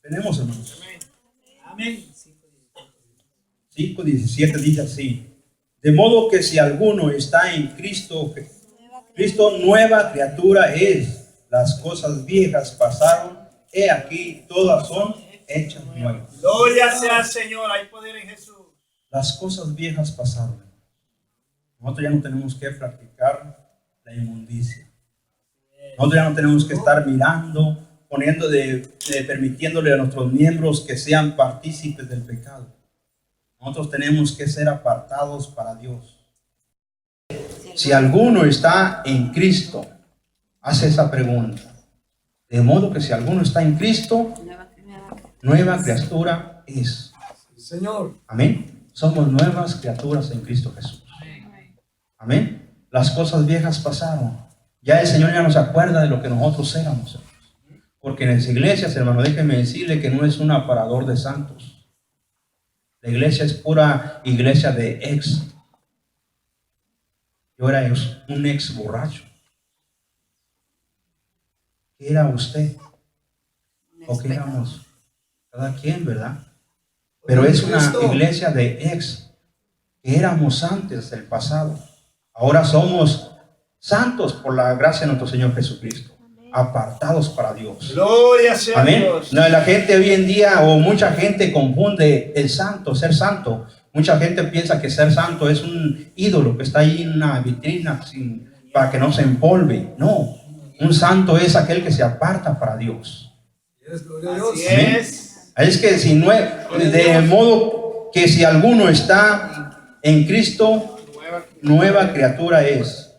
Tenemos, hermanos. Amén. Amén. 5:17 dice así: de modo que si alguno está en Cristo, nueva criatura es. Las cosas viejas pasaron, he aquí todas son hechas nuevas. Gloria sea al Señor. Hay poder en Jesús. Las cosas viejas pasaron. Nosotros ya no tenemos que practicar la inmundicia. Nosotros ya no tenemos que estar mirando, permitiéndole a nuestros miembros que sean partícipes del pecado. Nosotros tenemos que ser apartados para Dios. Si alguno está en Cristo, hace esa pregunta. De modo que si alguno está en Cristo, nueva criatura es. Sí, Señor. Amén. Somos nuevas criaturas en Cristo Jesús. Amén. Las cosas viejas pasaron. Ya el Señor ya no se acuerda de lo que nosotros éramos. Porque en las iglesias, hermano, déjenme decirle que no es un aparador de santos. La iglesia es pura iglesia de ex. Yo era un ex borracho. ¿Qué era usted? ¿O qué éramos? Cada quien, ¿verdad? Pero es una iglesia de ex. Que éramos antes del pasado. Ahora somos santos por la gracia de nuestro Señor Jesucristo. Apartados para Dios. Gloria sea a Amén. Dios. La gente hoy en día, o mucha gente confunde el santo, ser santo. Mucha gente piensa que ser santo es un ídolo que está ahí en una vitrina para que no se empolve. No, un santo es aquel que se aparta para Dios. Yes, gloria a Dios. Así Amén. es. Es que de modo que si alguno está en Cristo, nueva criatura es.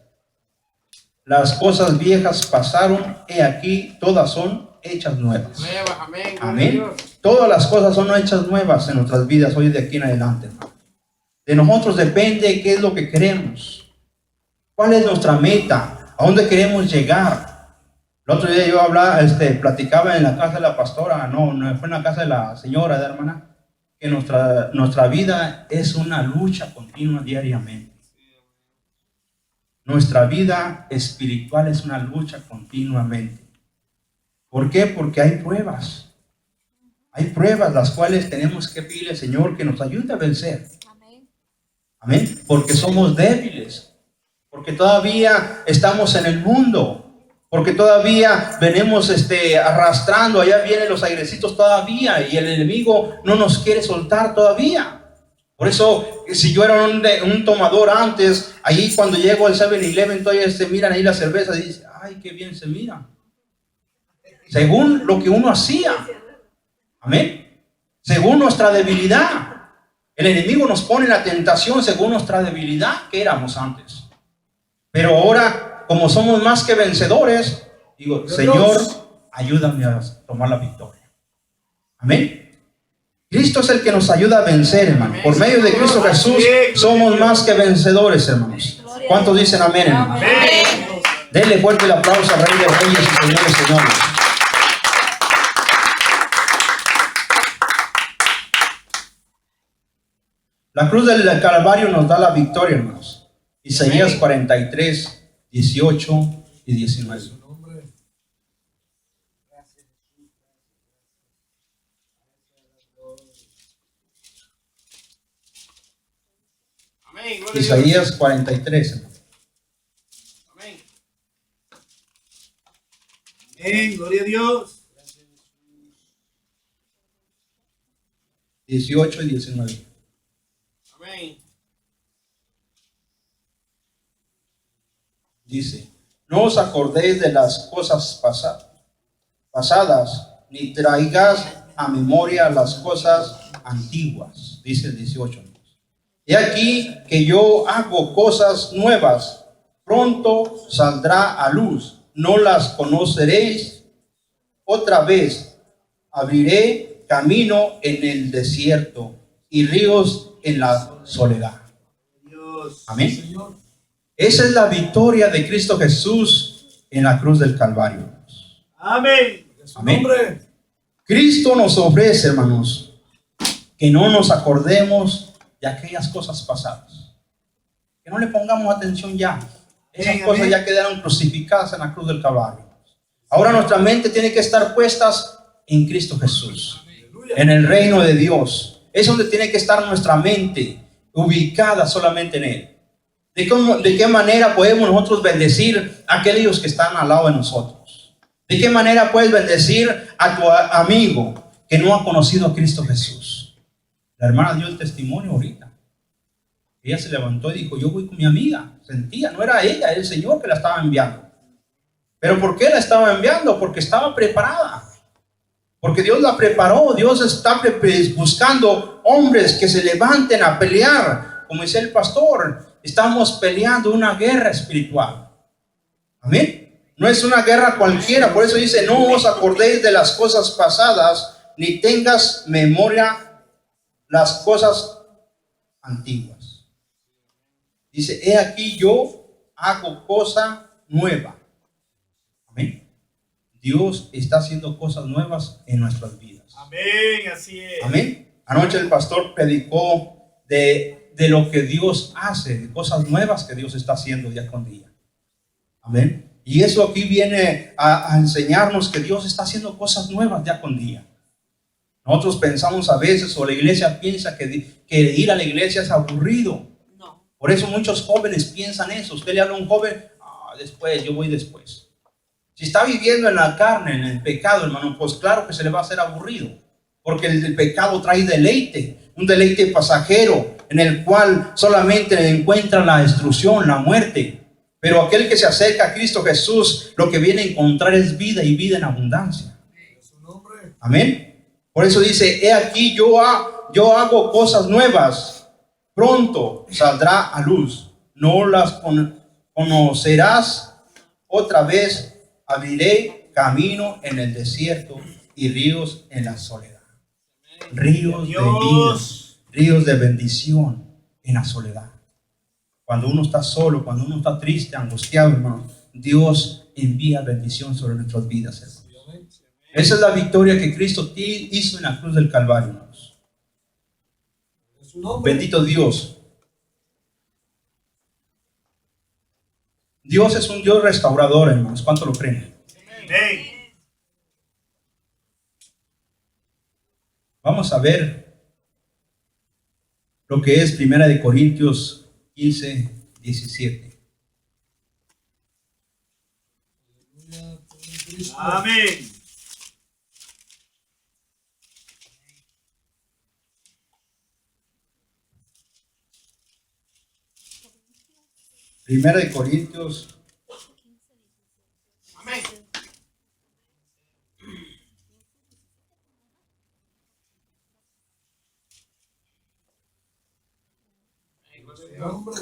Las cosas viejas pasaron, he aquí, todas son hechas nuevas. Nuevas, amén. Gloria a Amén. Dios. Todas las cosas son hechas nuevas en nuestras vidas hoy de aquí en adelante, hermano. De nosotros depende qué es lo que queremos. ¿Cuál es nuestra meta? ¿A dónde queremos llegar? El otro día yo platicaba en la casa de la pastora, no fue en la casa de la señora, de hermana, que nuestra vida es una lucha continua diariamente. Nuestra vida espiritual es una lucha continuamente. ¿Por qué? Porque hay pruebas. Hay pruebas las cuales tenemos que pedirle al Señor que nos ayude a vencer. Amén. Porque somos débiles. Porque todavía estamos en el mundo. Porque todavía venimos arrastrando. Allá vienen los airecitos todavía. Y el enemigo no nos quiere soltar todavía. Por eso, si yo era un tomador antes, ahí cuando llego al 7-Eleven, todavía se miran ahí la cerveza y dicen, ay, qué bien se mira. Según lo que uno hacía. Amén. Según nuestra debilidad. El enemigo nos pone la tentación según nuestra debilidad que éramos antes. Pero ahora, como somos más que vencedores, digo, Señor, ayúdame a tomar la victoria. Amén. Cristo es el que nos ayuda a vencer, hermano. Por medio de Cristo Jesús somos más que vencedores, hermanos. ¿Cuántos dicen amén, hermano? Denle fuerte el aplauso al Rey de Reyes y Señores, señores. La cruz del Calvario nos da la victoria, hermanos. Isaías 43, 18 y 19. Amén. Gloria a Dios. Isaías 43, hermanos. Amén. Amén. Gloria a Dios. 18 y 19. Amén. Dice, no os acordéis de las cosas pasadas, ni traigas a memoria las cosas antiguas. Dice el 18. He aquí que yo hago cosas nuevas, pronto saldrá a luz, no las conoceréis. Otra vez abriré camino en el desierto y ríos en la soledad. Dios. Amén. Señor. Esa es la victoria de Cristo Jesús en la cruz del Calvario. Amén. En su Amén. nombre. Cristo nos ofrece, hermanos, que no nos acordemos de aquellas cosas pasadas. Que no le pongamos atención ya. Esas Amén, cosas amén. ya quedaron crucificadas en la cruz del Calvario. Ahora nuestra mente tiene que estar puestas en Cristo Jesús, Aleluya. en el reino de Dios. Es donde tiene que estar nuestra mente, ubicada solamente en Él. ¿De qué manera podemos nosotros bendecir a aquellos que están al lado de nosotros? ¿De qué manera puedes bendecir a tu amigo que no ha conocido a Cristo Jesús? La hermana dio el testimonio ahorita. Ella se levantó y dijo, yo voy con mi amiga. Sentía, no era ella, era el Señor que la estaba enviando. ¿Pero por qué la estaba enviando? Porque estaba preparada. Porque Dios la preparó. Dios está buscando hombres que se levanten a pelear. Como dice el pastor, estamos peleando una guerra espiritual. Amén. No es una guerra cualquiera. Por eso dice, no os acordéis de las cosas pasadas, ni tengas memoria las cosas antiguas. Dice, he aquí yo hago cosa nueva. Amén. Dios está haciendo cosas nuevas en nuestras vidas. Amén. Así es. Amén. Anoche el pastor predicó de lo que Dios hace, de cosas nuevas que Dios está haciendo día con día. Amén. Y eso aquí viene a enseñarnos que Dios está haciendo cosas nuevas día con día. Nosotros pensamos a veces, o la iglesia piensa que ir a la iglesia es aburrido. No. Por eso muchos jóvenes piensan eso. Usted le habla a un joven, después, yo voy después. Si está viviendo en la carne, en el pecado, hermano, pues claro que se le va a hacer aburrido. Porque el pecado trae deleite, un deleite pasajero, en el cual solamente encuentra la destrucción, la muerte. Pero aquel que se acerca a Cristo Jesús, lo que viene a encontrar es vida y vida en abundancia. En su nombre. Amén. Por eso dice, he aquí yo hago cosas nuevas, pronto saldrá a luz, no las conocerás. Otra vez abriré camino en el desierto y ríos en la soledad. Ríos de vida, Dios. ríos de bendición en la soledad. Cuando uno está solo, cuando uno está triste, angustiado, hermano, Dios envía bendición sobre nuestras vidas, hermanos. Esa es la victoria que Cristo hizo en la cruz del Calvario, hermanos. En su nombre. Bendito Dios. Dios es un Dios restaurador, hermanos. ¿Cuánto lo creen? Amén. Vamos a ver lo que es 1 de Corintios 15, 17. Aleluya. Cristo. Amén. Primera de Corintios. Amén. Tu nombre.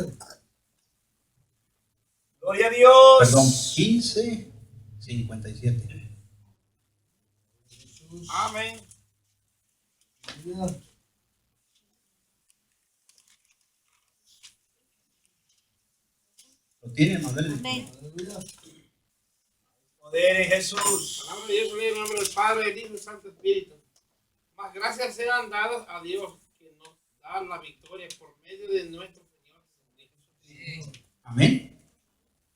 Gloria a Dios. Perdón, 15:57. Jesús. Amén. Aleluya. ¿Lo tiene, Manuel? Amén. Aleluya. Poder en Jesús. Palabra de Dios, en el nombre del Padre, del Hijo y del Santo Espíritu. Más gracias sean dadas a Dios que nos da la victoria por medio de nuestro Señor Jesucristo. Amén.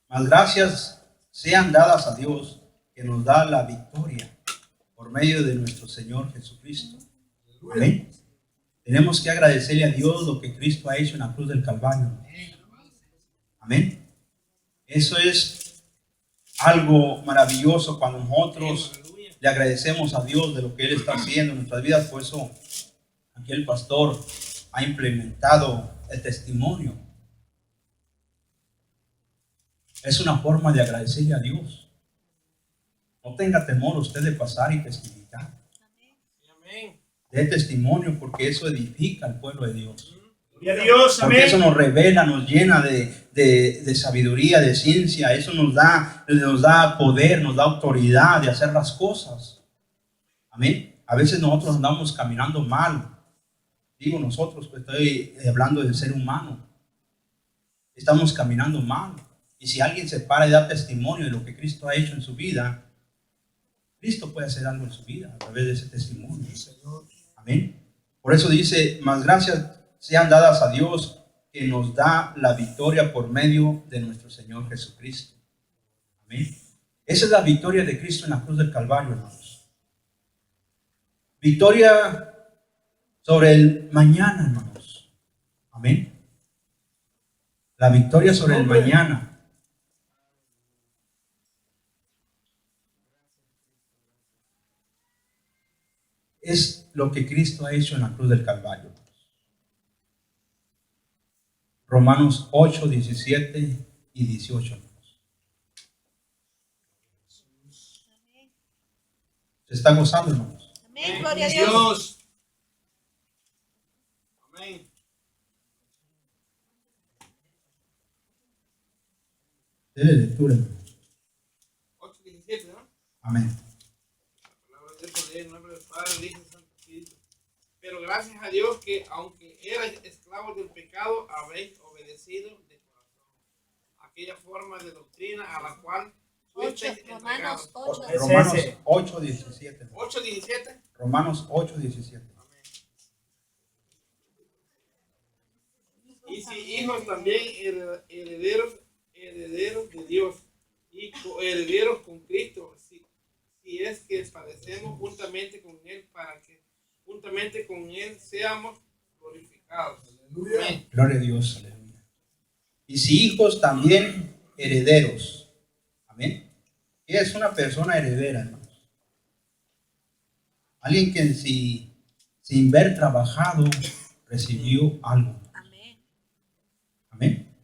Más gracias sean dadas a Dios que nos da la victoria por medio de nuestro Señor Jesucristo. Amén. Tenemos que agradecerle a Dios lo que Cristo ha hecho en la cruz del Calvario. Amén. Eso es algo maravilloso cuando nosotros Aleluya. le agradecemos a Dios de lo que Él está haciendo en nuestras vidas. Por eso aquí el pastor ha implementado el testimonio. Es una forma de agradecerle a Dios. No tenga temor usted de pasar y testificar. Amén. Dé testimonio porque eso edifica al pueblo de Dios. Gloria a Dios. Porque eso Amén. nos revela, nos llena de sabiduría, de ciencia. Eso nos da poder, nos da autoridad de hacer las cosas. Amén. A veces nosotros andamos caminando mal. Digo nosotros, pues estoy hablando del ser humano. Estamos caminando mal. Y si alguien se para y da testimonio de lo que Cristo ha hecho en su vida, Cristo puede hacer algo en su vida a través de ese testimonio. Señor. Amén. Por eso dice, más gracias sean dadas a Dios que nos da la victoria por medio de nuestro Señor Jesucristo. Amén. Esa es la victoria de Cristo en la cruz del Calvario, hermanos. Victoria sobre el mañana, hermanos. Amén. La victoria sobre el mañana. Es lo que Cristo ha hecho en la cruz del Calvario. Romanos 8, 17 y 18. ¿Se está gozando, hermanos? Amén. Gloria a Dios. Dios. Amén. Dele lectura, hermanos. 8:17, ¿no? Amén. La palabra de Dios se lee en el nombre del Padre, del Hijo y del Santo Espíritu. Pero gracias a Dios que, aunque erais esclavos del pecado, habéis obedecido de corazón aquella forma de doctrina a la cual fuisteis Romanos entregados. 8. Romanos 8, 17. 8:17. Romanos 8, 17. Amén. Y si hijos también herederos de Dios y herederos con Cristo, si es que padecemos juntamente con Él, para que juntamente con Él seamos glorificados. Aleluya. Amén. Gloria a Dios, aleluya. Y si hijos también herederos. Amén. ¿Qué es una persona heredera, hermanos? Alguien que sin ver trabajado recibió algo. Amén. Amén.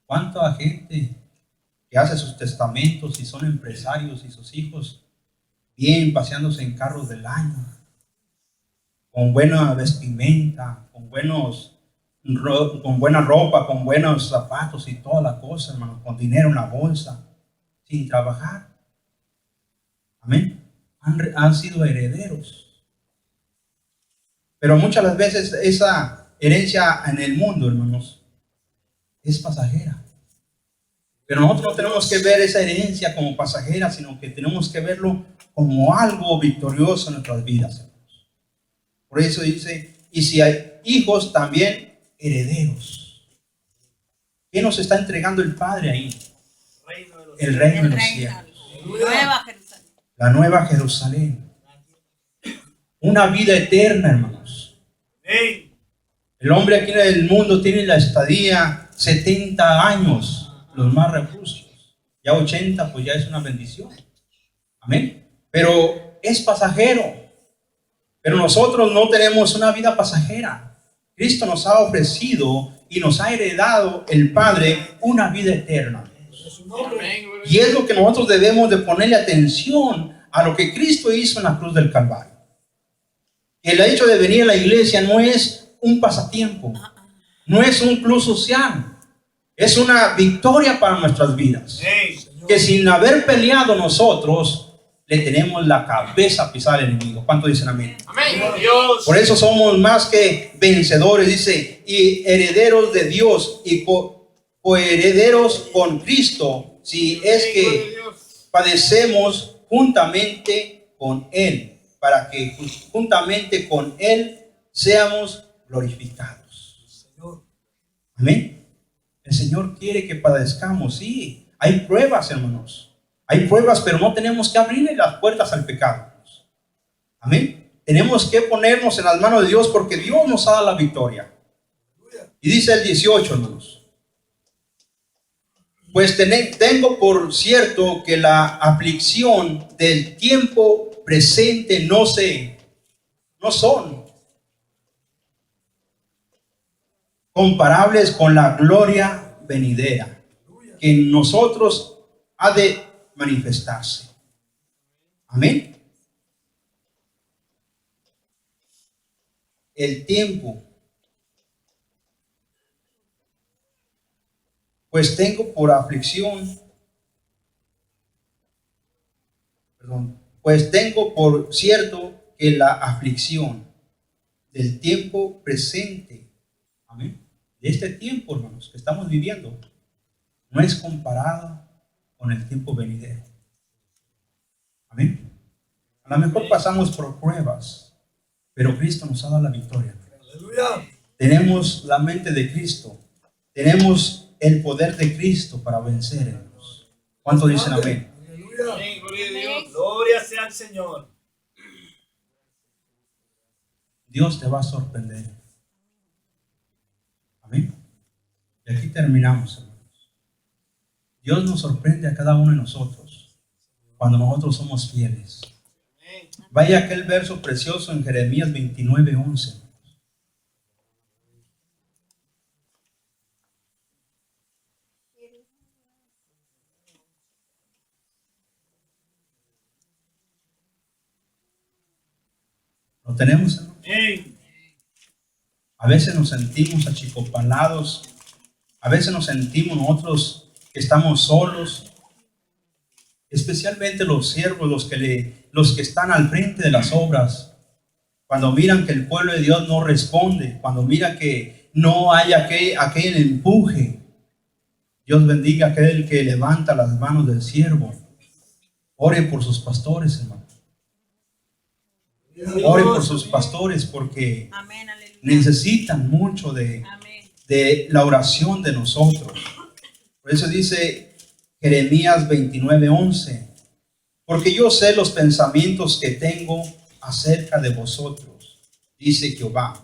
¿Cuánta gente que hace sus testamentos y son empresarios y sus hijos bien paseándose en carros del año, con buena vestimenta, con buena ropa, con buenos zapatos y toda la cosa, hermano, con dinero en la bolsa, sin trabajar? Amén. Han sido herederos. Pero muchas las veces esa herencia en el mundo, hermanos, es pasajera. Pero nosotros no tenemos que ver esa herencia como pasajera, sino que tenemos que verlo como algo victorioso en nuestras vidas, hermanos. Por eso dice, y si hay hijos, también herederos. ¿Qué nos está entregando el Padre ahí? Reino de los El reino de El los reino. cielos. Nueva Jerusalén. La nueva Jerusalén. Una vida eterna, hermanos. Amén. El hombre aquí en el mundo tiene la estadía 70 años, los más reclusos. Ya 80, pues ya es una bendición. Amén. Pero es pasajero. Pero nosotros no tenemos una vida pasajera. Cristo nos ha ofrecido y nos ha heredado el Padre una vida eterna. En su nombre. Amén, gloria a Y es lo que nosotros debemos de ponerle atención a lo que Cristo hizo en la cruz del Calvario. El hecho de venir a la iglesia no es un pasatiempo, no es un club social, es una victoria para nuestras vidas. Amén. Que sin haber peleado nosotros, le tenemos la cabeza pisada al enemigo. ¿Cuánto dicen amén? Amén. Dios. Por eso somos más que vencedores, dice, y herederos de Dios y coherederos con Cristo, si es Amén, gloria a que Dios. padecemos juntamente con Él, para que juntamente con Él seamos glorificados. Señor. Amén. El Señor quiere que padezcamos, sí. Hay pruebas, hermanos. Hay pruebas, pero no tenemos que abrirle las puertas al pecado. Amén. Tenemos que ponernos en las manos de Dios porque Dios nos ha dado la victoria. Y dice el 18, hermanos. Pues tengo por cierto que la aflicción del tiempo presente no son comparables con la gloria venidera que en nosotros ha de manifestarse. Amén. El tiempo. Pues tengo por aflicción, pues tengo por cierto que la aflicción del tiempo presente, amén, de este tiempo, hermanos, que estamos viviendo, no es comparada con el tiempo venidero. Amén. A lo mejor pasamos por pruebas, pero Cristo nos ha dado la victoria. Aleluya. Tenemos la mente de Cristo. Tenemos el poder de Cristo para vencer, hermanos. ¿Cuántos dicen amén? Aleluya. Amén, gloria a Dios. Gloria sea al Señor. Dios te va a sorprender. Amén. Y aquí terminamos, hermanos. Dios nos sorprende a cada uno de nosotros cuando nosotros somos fieles. Amén. Vaya aquel verso precioso en Jeremías 29:11. ¿Lo tenemos, hermano? Amén. A veces nos sentimos achicopalados. A veces nos sentimos nosotros que estamos solos. Especialmente los siervos, los que están al frente de las obras. Cuando miran que el pueblo de Dios no responde. Cuando miran que no hay aquel empuje. Dios bendiga a aquel que levanta las manos del siervo. Ore por sus pastores, hermano. Ore por sus pastores porque Amén, aleluya. necesitan mucho de la oración de nosotros. Por eso dice Jeremías 29:11, porque yo sé los pensamientos que tengo acerca de vosotros, dice Jehová,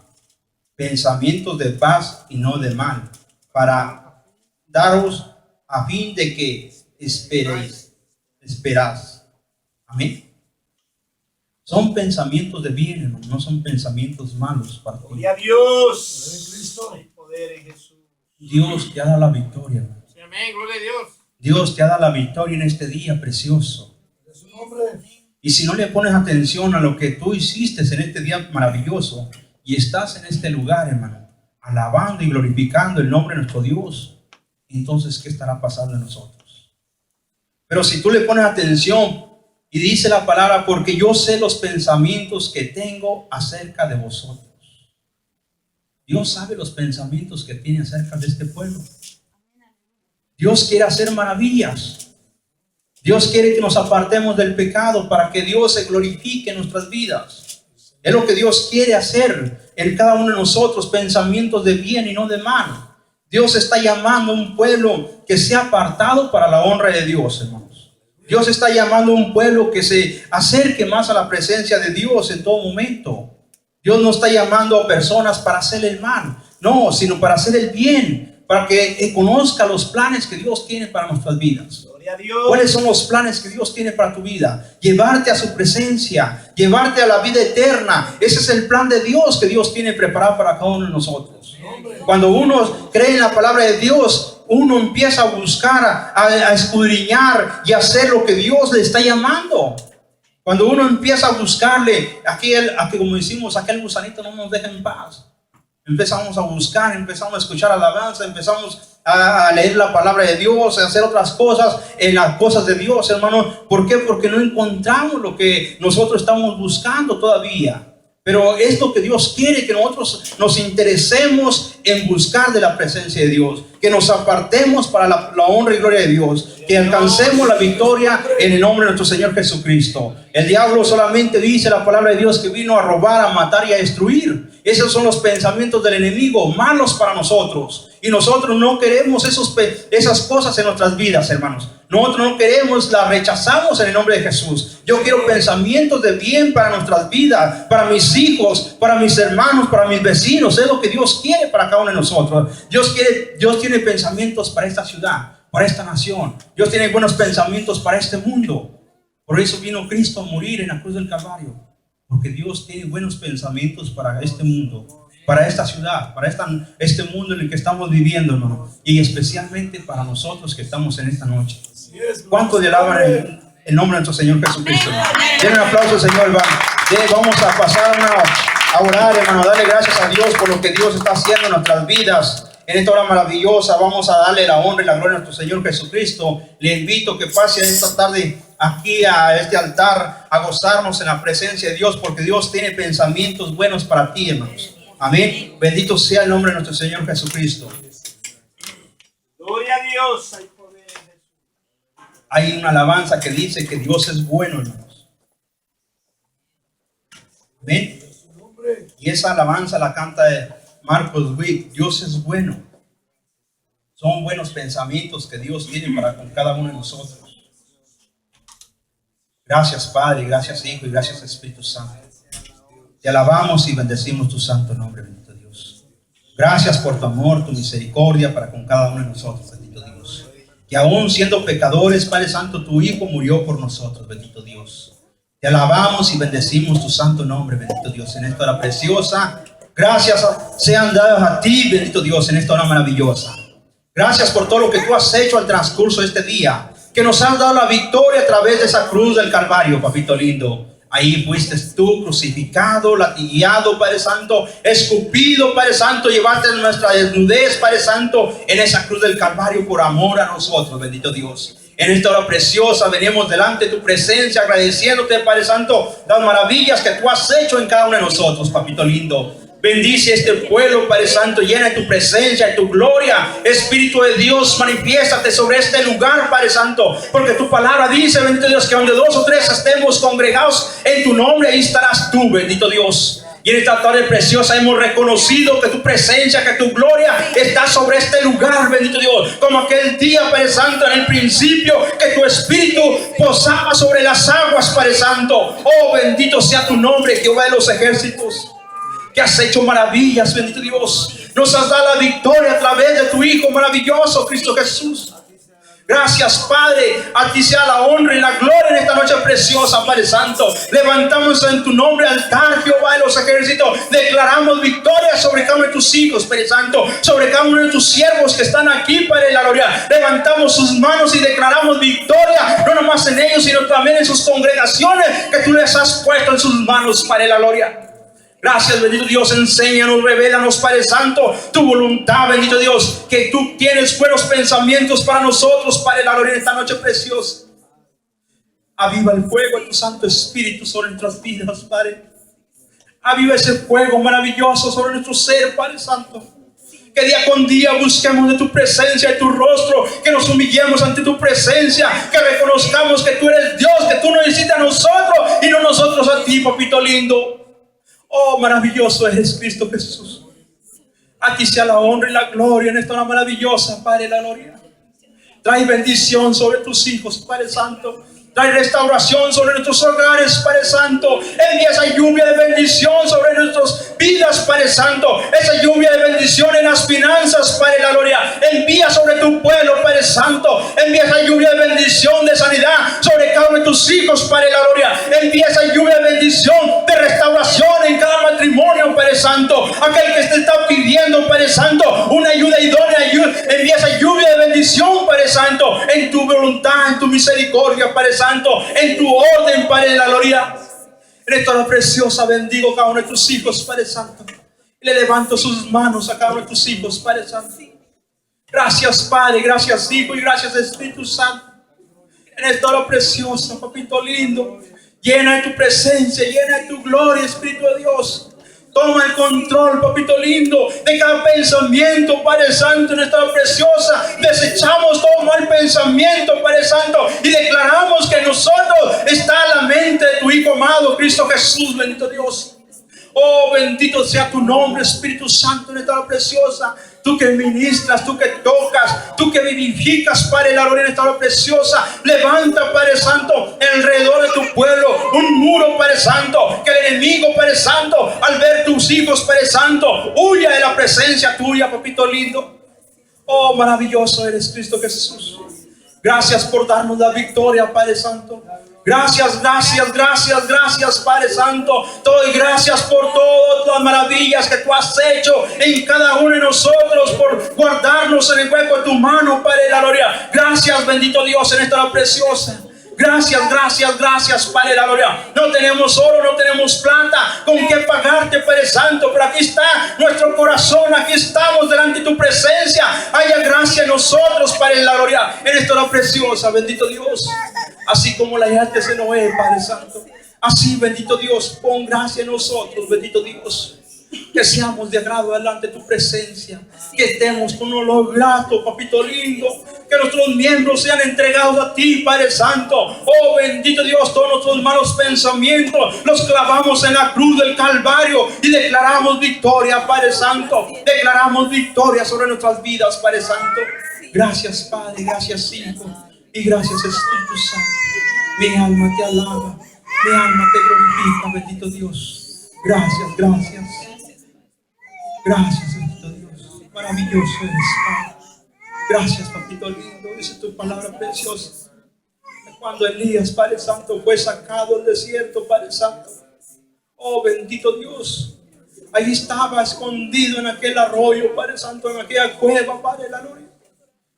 pensamientos de paz y no de mal, para daros a fin de que esperás. Amén. Son pensamientos de bien, hermano, no son pensamientos malos para ti. Gloria a Dios. Poder en Cristo. Hay poder en Jesús. Dios te ha dado la victoria, hermano. Sí, amén, gloria a Dios. Dios te ha dado la victoria en este día precioso. En su nombre. Y si no le pones atención a lo que tú hiciste en este día maravilloso y estás en este lugar, hermano, alabando y glorificando el nombre de nuestro Dios, entonces, ¿qué estará pasando en nosotros? Pero si tú le pones atención y dice la palabra, porque yo sé los pensamientos que tengo acerca de vosotros. Dios sabe los pensamientos que tiene acerca de este pueblo. Dios quiere hacer maravillas. Dios quiere que nos apartemos del pecado para que Dios se glorifique en nuestras vidas. Es lo que Dios quiere hacer en cada uno de nosotros, pensamientos de bien y no de mal. Dios está llamando a un pueblo que sea apartado para la honra de Dios, hermanos. Dios está llamando a un pueblo que se acerque más a la presencia de Dios en todo momento. Dios no está llamando a personas para hacer el mal, no, sino para hacer el bien, para que conozca los planes que Dios tiene para nuestras vidas. Gloria a Dios. ¿Cuáles son los planes que Dios tiene para tu vida? Llevarte a su presencia, llevarte a la vida eterna. Ese es el plan de Dios que Dios tiene preparado para cada uno de nosotros. Cuando uno cree en la palabra de Dios, uno empieza a buscar, a escudriñar y a hacer lo que Dios le está llamando. Cuando uno empieza a buscarle, aquí como decimos, aquel gusanito no nos deja en paz. Empezamos a buscar, empezamos a escuchar alabanza, empezamos a leer la palabra de Dios, a hacer otras cosas en las cosas de Dios, hermano. ¿Por qué? Porque no encontramos lo que nosotros estamos buscando todavía. Pero esto que Dios quiere, que nosotros nos interesemos en buscar de la presencia de Dios, que nos apartemos para la honra y gloria de Dios, que alcancemos la victoria en el nombre de nuestro Señor Jesucristo. El diablo solamente dice la palabra de Dios que vino a robar, a matar y a destruir. Esos son los pensamientos del enemigo, malos para nosotros. Y nosotros no queremos esas cosas en nuestras vidas, hermanos. Nosotros no queremos, las rechazamos en el nombre de Jesús. Yo quiero pensamientos de bien para nuestras vidas, para mis hijos, para mis hermanos, para mis vecinos. Es lo que Dios quiere para cada uno de nosotros. Dios tiene pensamientos para esta ciudad, para esta nación. Dios tiene buenos pensamientos para este mundo. Por eso vino Cristo a morir en la cruz del Calvario. Porque Dios tiene buenos pensamientos para este mundo, para esta ciudad, para este mundo en el que estamos viviendo, hermano. Y especialmente para nosotros que estamos en esta noche. ¿Cuánto le alaban el nombre de nuestro Señor Jesucristo? Den un aplauso al Señor, hermano. Vamos a pasar a orar, hermano, a darle gracias a Dios por lo que Dios está haciendo en nuestras vidas. En esta hora maravillosa vamos a darle la honra y la gloria a nuestro Señor Jesucristo. Le invito a que pase esta tarde aquí a este altar a gozarnos en la presencia de Dios, porque Dios tiene pensamientos buenos para ti, hermanos. Amén. Bendito sea el nombre de nuestro Señor Jesucristo. Gloria a Dios. Hay poder en Jesús. Hay una alabanza que dice que Dios es bueno, hermanos. Amén. Y esa alabanza la canta Marcos Witt. Dios es bueno. Son buenos pensamientos que Dios tiene para con cada uno de nosotros. Gracias, Padre, gracias, Hijo, y gracias, Espíritu Santo. Te alabamos y bendecimos tu santo nombre, bendito Dios. Gracias por tu amor, tu misericordia para con cada uno de nosotros, bendito Dios. Que aún siendo pecadores, Padre Santo, tu Hijo murió por nosotros, bendito Dios. Te alabamos y bendecimos tu santo nombre, bendito Dios, en esta hora preciosa. Gracias sean dadas a ti, bendito Dios, en esta hora maravillosa. Gracias por todo lo que tú has hecho al transcurso de este día, que nos has dado la victoria a través de esa cruz del Calvario, papito lindo. Ahí fuiste tú crucificado, latigado, Padre Santo, escupido, Padre Santo, llevaste nuestra desnudez, Padre Santo, en esa cruz del Calvario por amor a nosotros, bendito Dios. En esta hora preciosa venimos delante de tu presencia agradeciéndote, Padre Santo, las maravillas que tú has hecho en cada uno de nosotros, papito lindo. Bendice este pueblo, Padre Santo, llena de tu presencia, de tu gloria. Espíritu de Dios, manifiéstate sobre este lugar, Padre Santo, porque tu palabra dice, bendito Dios, que donde 2 o 3 estemos congregados en tu nombre, ahí estarás tú, bendito Dios. Y en esta tarde preciosa hemos reconocido que tu presencia, que tu gloria está sobre este lugar, bendito Dios. Como aquel día, Padre Santo, en el principio, que tu Espíritu posaba sobre las aguas, Padre Santo. Oh, bendito sea tu nombre, Jehová de los ejércitos, que has hecho maravillas, bendito Dios. Nos has dado la victoria a través de tu Hijo maravilloso, Cristo Jesús. Gracias, Padre. A ti sea la honra y la gloria en esta noche preciosa, Padre Santo. Levantamos en tu nombre altar, Jehová de los ejércitos. Declaramos victoria sobre cada uno de tus hijos, Padre Santo, sobre cada uno de tus siervos que están aquí, Padre de la gloria. Levantamos sus manos y declaramos victoria, no nomás en ellos, sino también en sus congregaciones que tú les has puesto en sus manos, Padre de la gloria. Gracias, bendito Dios, enséñanos, revélanos, Padre Santo, tu voluntad, bendito Dios, que tú tienes buenos pensamientos para nosotros, Padre, la gloria en esta noche preciosa. Aviva el fuego de tu Santo Espíritu sobre nuestras vidas, Padre. Aviva ese fuego maravilloso sobre nuestro ser, Padre Santo. Que día con día busquemos de tu presencia, de tu rostro, que nos humillemos ante tu presencia, que reconozcamos que tú eres Dios, que tú nos necesitas a nosotros y no nosotros a ti, papito lindo. Oh, maravilloso eres, Cristo Jesús. A ti sea la honra y la gloria en esta hora maravillosa, Padre, la gloria. Trae bendición sobre tus hijos, Padre Santo. Trae restauración sobre nuestros hogares, Padre Santo. Envía esa lluvia de bendición sobre nuestras vidas, Padre Santo. Esa lluvia de bendición bendición en las finanzas, Padre de la gloria. Envía sobre tu pueblo, Padre Santo. Envía esa lluvia de bendición, de sanidad sobre cada uno de tus hijos, Padre de la gloria. Envía esa lluvia de bendición, de restauración en cada matrimonio, Padre Santo. Aquel que te está pidiendo, Padre Santo, una ayuda idónea, envía esa lluvia de bendición, Padre Santo, en tu voluntad, en tu misericordia, Padre Santo, en tu orden, Padre de la gloria. En esta hora preciosa bendigo a cada uno de tus hijos, Padre Santo. Y le levanto sus manos a cada uno de tus hijos, Padre Santo. Gracias, Padre, gracias, Hijo, y gracias, Espíritu Santo. En esta hora preciosa, papito lindo, llena de tu presencia, llena de tu gloria, Espíritu de Dios. Toma el control, papito lindo, de cada pensamiento, Padre Santo, en esta hora preciosa. Desechamos todo mal pensamiento, Padre Santo, y declaramos que en nosotros está la mente de tu Hijo amado, Cristo Jesús, bendito Dios. Oh, bendito sea tu nombre, Espíritu Santo, en esta hora preciosa. Tú que ministras, tú que tocas, tú que vivificas, Padre, la gloria en esta hora preciosa. Levanta, Padre Santo, alrededor de tu pueblo un muro, Padre Santo, que el enemigo, Padre Santo, al ver tus hijos, Padre Santo, huya de la presencia tuya, papito lindo. Oh, maravilloso eres, Cristo Jesús. Gracias por darnos la victoria, Padre Santo. Gracias, gracias, gracias, gracias, Padre Santo. Te doy gracias por todas las maravillas que tú has hecho en cada uno de nosotros, por guardarnos en el hueco de tu mano, Padre de la gloria. Gracias, bendito Dios, en esta hora preciosa. Gracias, gracias, gracias, Padre de la gloria. No tenemos oro, no tenemos plata con qué pagarte, Padre Santo, pero aquí está nuestro corazón, aquí estamos delante de tu presencia. Haya gracia en nosotros, Padre de la gloria, en esta hora preciosa, bendito Dios. Así como la hallaste en Noé, Padre Santo, así, bendito Dios, pon gracia en nosotros, bendito Dios. Que seamos de agrado delante de tu presencia, que estemos con un olor grato, papito lindo, que nuestros miembros sean entregados a ti, Padre Santo. Oh, bendito Dios, todos nuestros malos pensamientos los clavamos en la cruz del Calvario y declaramos victoria, Padre Santo. Declaramos victoria sobre nuestras vidas, Padre Santo. Gracias, Padre, gracias, Hijo, y gracias, Espíritu Santo. Mi alma te alaba, mi alma te glorifica, bendito Dios. Gracias, gracias. Gracias, bendito Dios. Maravilloso eres, Padre. Gracias, papito lindo. Dice tu palabra preciosa. Cuando Elías, Padre Santo, fue sacado del desierto, Padre Santo. Oh, bendito Dios. Ahí estaba escondido en aquel arroyo, Padre Santo, en aquella cueva, Padre de la gloria.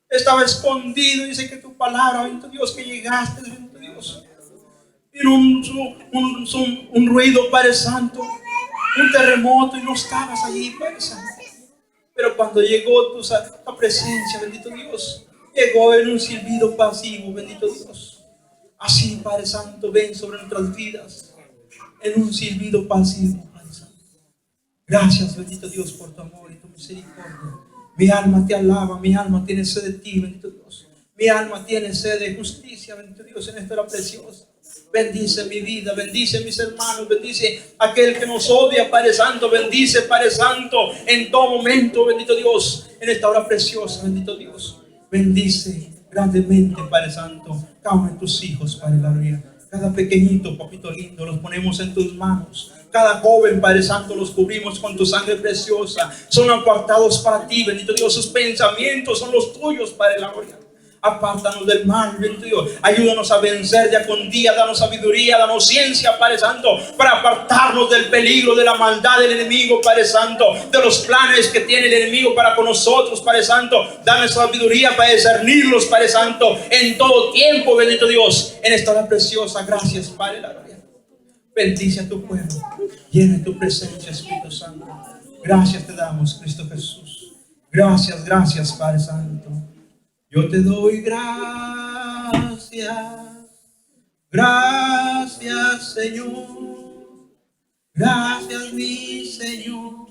Estaba escondido. Dice que tu palabra, bendito Dios, que llegaste, bendito Dios. Vino un ruido, Padre Santo. Un terremoto y no estabas allí, Padre Santo. Pero cuando llegó tu presencia, bendito Dios, llegó en un silbido pasivo, bendito Dios. Así, Padre Santo, ven sobre nuestras vidas en un silbido pasivo, Padre Santo. Gracias, bendito Dios, por tu amor y tu misericordia. Mi alma te alaba, mi alma tiene sed de ti, bendito Dios. Mi alma tiene sed de justicia, bendito Dios, en esta hora preciosa. Bendice mi vida, bendice mis hermanos, bendice aquel que nos odia, Padre Santo. Bendice, Padre Santo, en todo momento, bendito Dios, en esta hora preciosa, bendito Dios. Bendice grandemente, Padre Santo, cada uno de tus hijos, Padre de la gloria. Cada pequeñito, papito lindo, los ponemos en tus manos. Cada joven, Padre Santo, los cubrimos con tu sangre preciosa. Son apartados para ti, bendito Dios. Sus pensamientos son los tuyos, Padre de la gloria. Apártanos del mal, bendito Dios. Ayúdanos a vencer día con día. Danos sabiduría, danos ciencia, Padre Santo, para apartarnos del peligro, de la maldad del enemigo, Padre Santo, de los planes que tiene el enemigo para con nosotros, Padre Santo. Danos sabiduría para discernirlos, Padre Santo, en todo tiempo, bendito Dios. En esta hora preciosa, gracias, Padre de la gloria. Bendice a tu pueblo. Llena tu presencia, Espíritu Santo. Gracias te damos, Cristo Jesús. Gracias, gracias, Padre Santo. Yo te doy gracias, gracias, Señor, gracias, mi Señor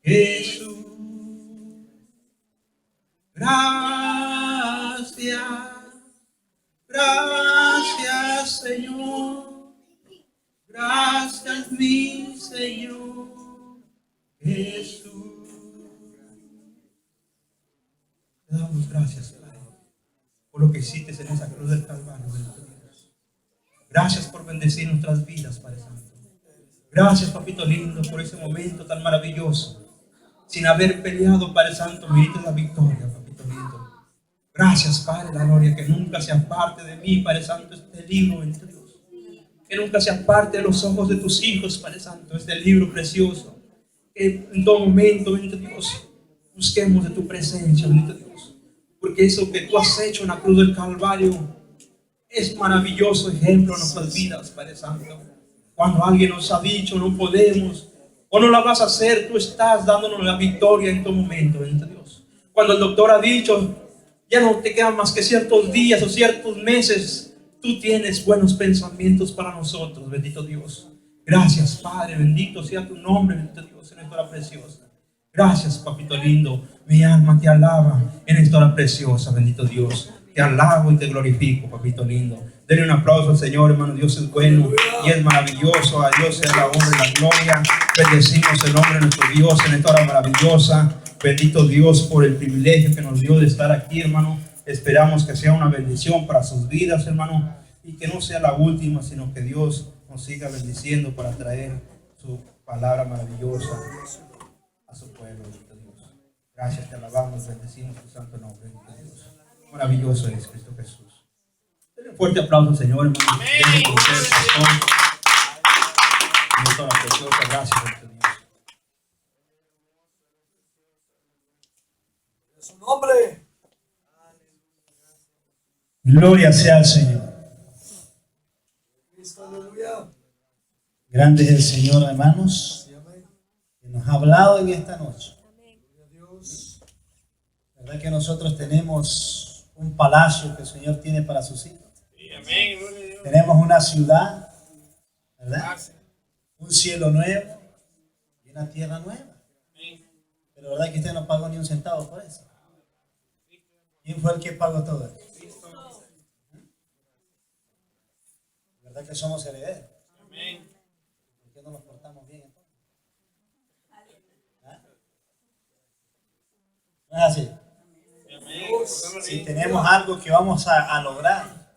Jesús. Gracias, gracias, Señor, gracias, mi Señor Jesús. Te damos gracias, Padre, por lo que hiciste en esa cruz del Calvario. Gracias por bendecir nuestras vidas, Padre Santo. Gracias, papito lindo, por ese momento tan maravilloso sin haber peleado, Padre Santo, me diste la victoria, papito lindo. Gracias, Padre, la gloria, que nunca se aparte de mí, Padre Santo, este libro, bendito Dios. Que nunca se aparte de los ojos de tus hijos, Padre Santo, este libro precioso. Que en todo momento, bendito Dios, busquemos de tu presencia, bendito Dios. Porque eso que tú has hecho en la cruz del Calvario es maravilloso ejemplo en nuestras vidas, Padre Santo. Cuando alguien nos ha dicho no podemos o no la vas a hacer, tú estás dándonos la victoria en todo momento, bendito Dios. Cuando el doctor ha dicho ya no te quedan más que ciertos días o ciertos meses, tú tienes buenos pensamientos para nosotros, bendito Dios. Gracias, Padre, bendito sea tu nombre, bendito Dios, en esta hora preciosa. Gracias, papito lindo. Mi alma te alaba en esta hora preciosa, bendito Dios. Te alabo y te glorifico, papito lindo. Denle un aplauso al Señor, hermano. Dios es bueno y es maravilloso. A Dios sea la honra y la gloria. Bendecimos el nombre de nuestro Dios en esta hora maravillosa. Bendito Dios por el privilegio que nos dio de estar aquí, hermano. Esperamos que sea una bendición para sus vidas, hermano. Y que no sea la última, sino que Dios nos siga bendiciendo para traer su palabra maravillosa a su pueblo, bendito Dios. Gracias, te alabamos, bendecimos tu santo nombre, bendito Dios. Maravilloso es Cristo Jesús. Denle un fuerte aplauso al Señor, hermano. Denle con ustedes, pastor. Nuestra preciosa gracia, bendito Dios. En su nombre. Gloria sea al Señor. Cristo, aleluya. Grande es el Señor, hermanos, Sí, amén. que nos ha hablado en esta noche. Gloria a Dios. ¿Verdad que nosotros tenemos un palacio que el Señor tiene para sus hijos? Sí, amén, gloria a Dios. Tenemos una ciudad, ¿verdad? Gracias. Un cielo nuevo y una tierra nueva. Amén. Pero ¿verdad que usted no pagó ni un centavo por eso? ¿Quién fue el que pagó todo eso? ¿Verdad que somos herederos? Amén. ¿Por qué no nos portamos bien entonces? ¿Ah? ¿No es así? Amén. Si tenemos algo que vamos a lograr,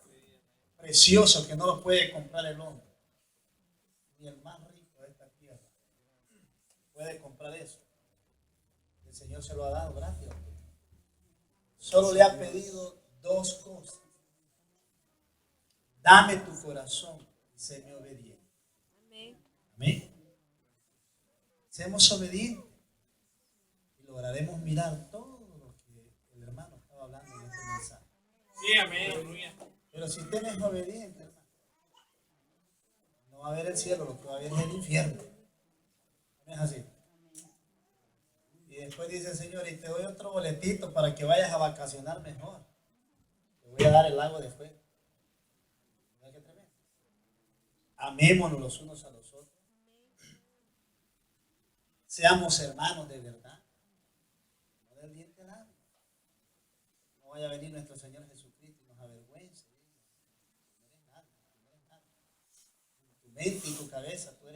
precioso, que no lo puede comprar el hombre, ni el más rico de esta tierra puede comprar eso. El Señor se lo ha dado gratis. Solo le ha pedido dos cosas. Dame tu corazón y séme obediente. Amén. Seamos obedientes y lograremos mirar todo lo que el hermano estaba hablando en este mensaje. Sí, amén, aleluya. Pero si usted no es obediente, hermano, no va a ver el cielo, lo que va a ver es el infierno. ¿No es así? Y después dice el Señor, y te doy otro boletito para que vayas a vacacionar mejor. Te voy a dar el lago de fuego. ¿Verdad qué tremendo? Amémonos los unos a los otros. Seamos hermanos de verdad. No del diente largo. No vaya a venir nuestro Señor Jesucristo y nos avergüence. No eres nada, no eres nada. En tu mente y tu cabeza tú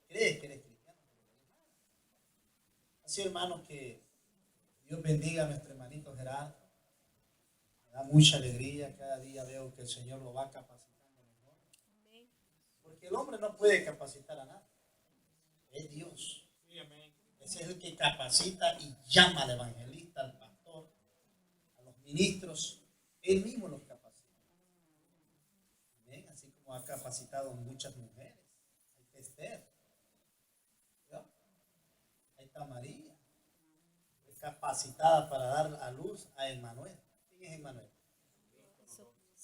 crees que eres cristiano. Así, hermanos, que Dios bendiga a nuestro hermanito Gerardo. Me da mucha alegría. Cada día veo que el Señor lo va capacitando mejor. Porque el hombre no puede capacitar a nadie. Es Dios. Sí, amén. Ese es el que capacita y llama al evangelista, al pastor, a los ministros. Él mismo los capacita. Amén. Así como ha capacitado a muchas mujeres. Ahí está Esther. ¿No? Ahí está María. Es capacitada para dar a luz a Emmanuel. ¿Quién es Emmanuel?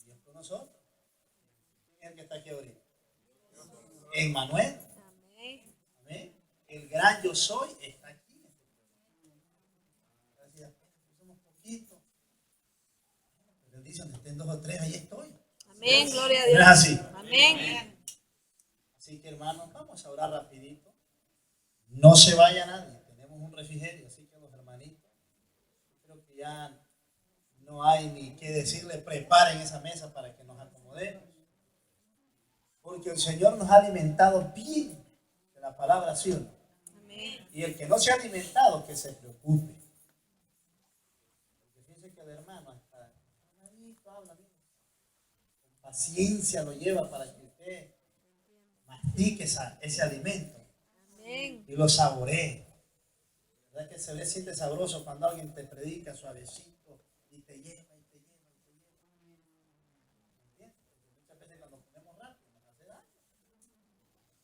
Dios con nosotros. ¿Quién es el que está aquí ahorita? Emmanuel. Amén. El gran yo soy está aquí. Gracias. Somos poquitos. Pero él dice, donde estén dos o tres, ahí estoy. Amén, gloria a ¿No es Dios. así? Amén. Así que, hermanos, vamos a orar rapidito. No se vaya nadie. Tenemos un refrigerio, así que los hermanitos, creo que ya no hay ni qué decirle, preparen esa mesa para que nos acomodemos. Porque el Señor nos ha alimentado bien de la palabra, ¿sí o no? Amén. Y el que no se ha alimentado, que se preocupe. Porque fíjense que el hermano hasta habla bien. Con paciencia lo lleva para que usted mastique ese alimento Amén. y lo saboree. ¿Verdad que se siente sabroso cuando alguien te predica suavecito y te lleva y te lleva y te lleva? ¿Entiendes? Porque muchas veces cuando comemos rápido nos hace daño.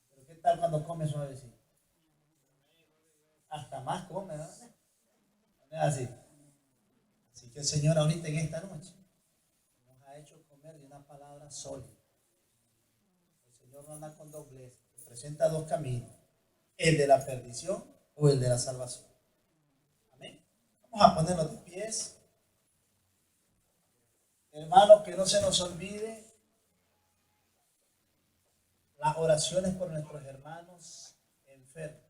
Pero ¿qué tal cuando comes suavecito? Hasta más come, ¿verdad? No es así. Así que el Señor ahorita en esta noche nos ha hecho comer de una palabra sólida. El Señor no anda con doblez, presenta dos caminos, el de la perdición o el de la salvación. Amén. Vamos a ponernos de pies. Hermanos, que no se nos olvide las oraciones por nuestros hermanos enfermos.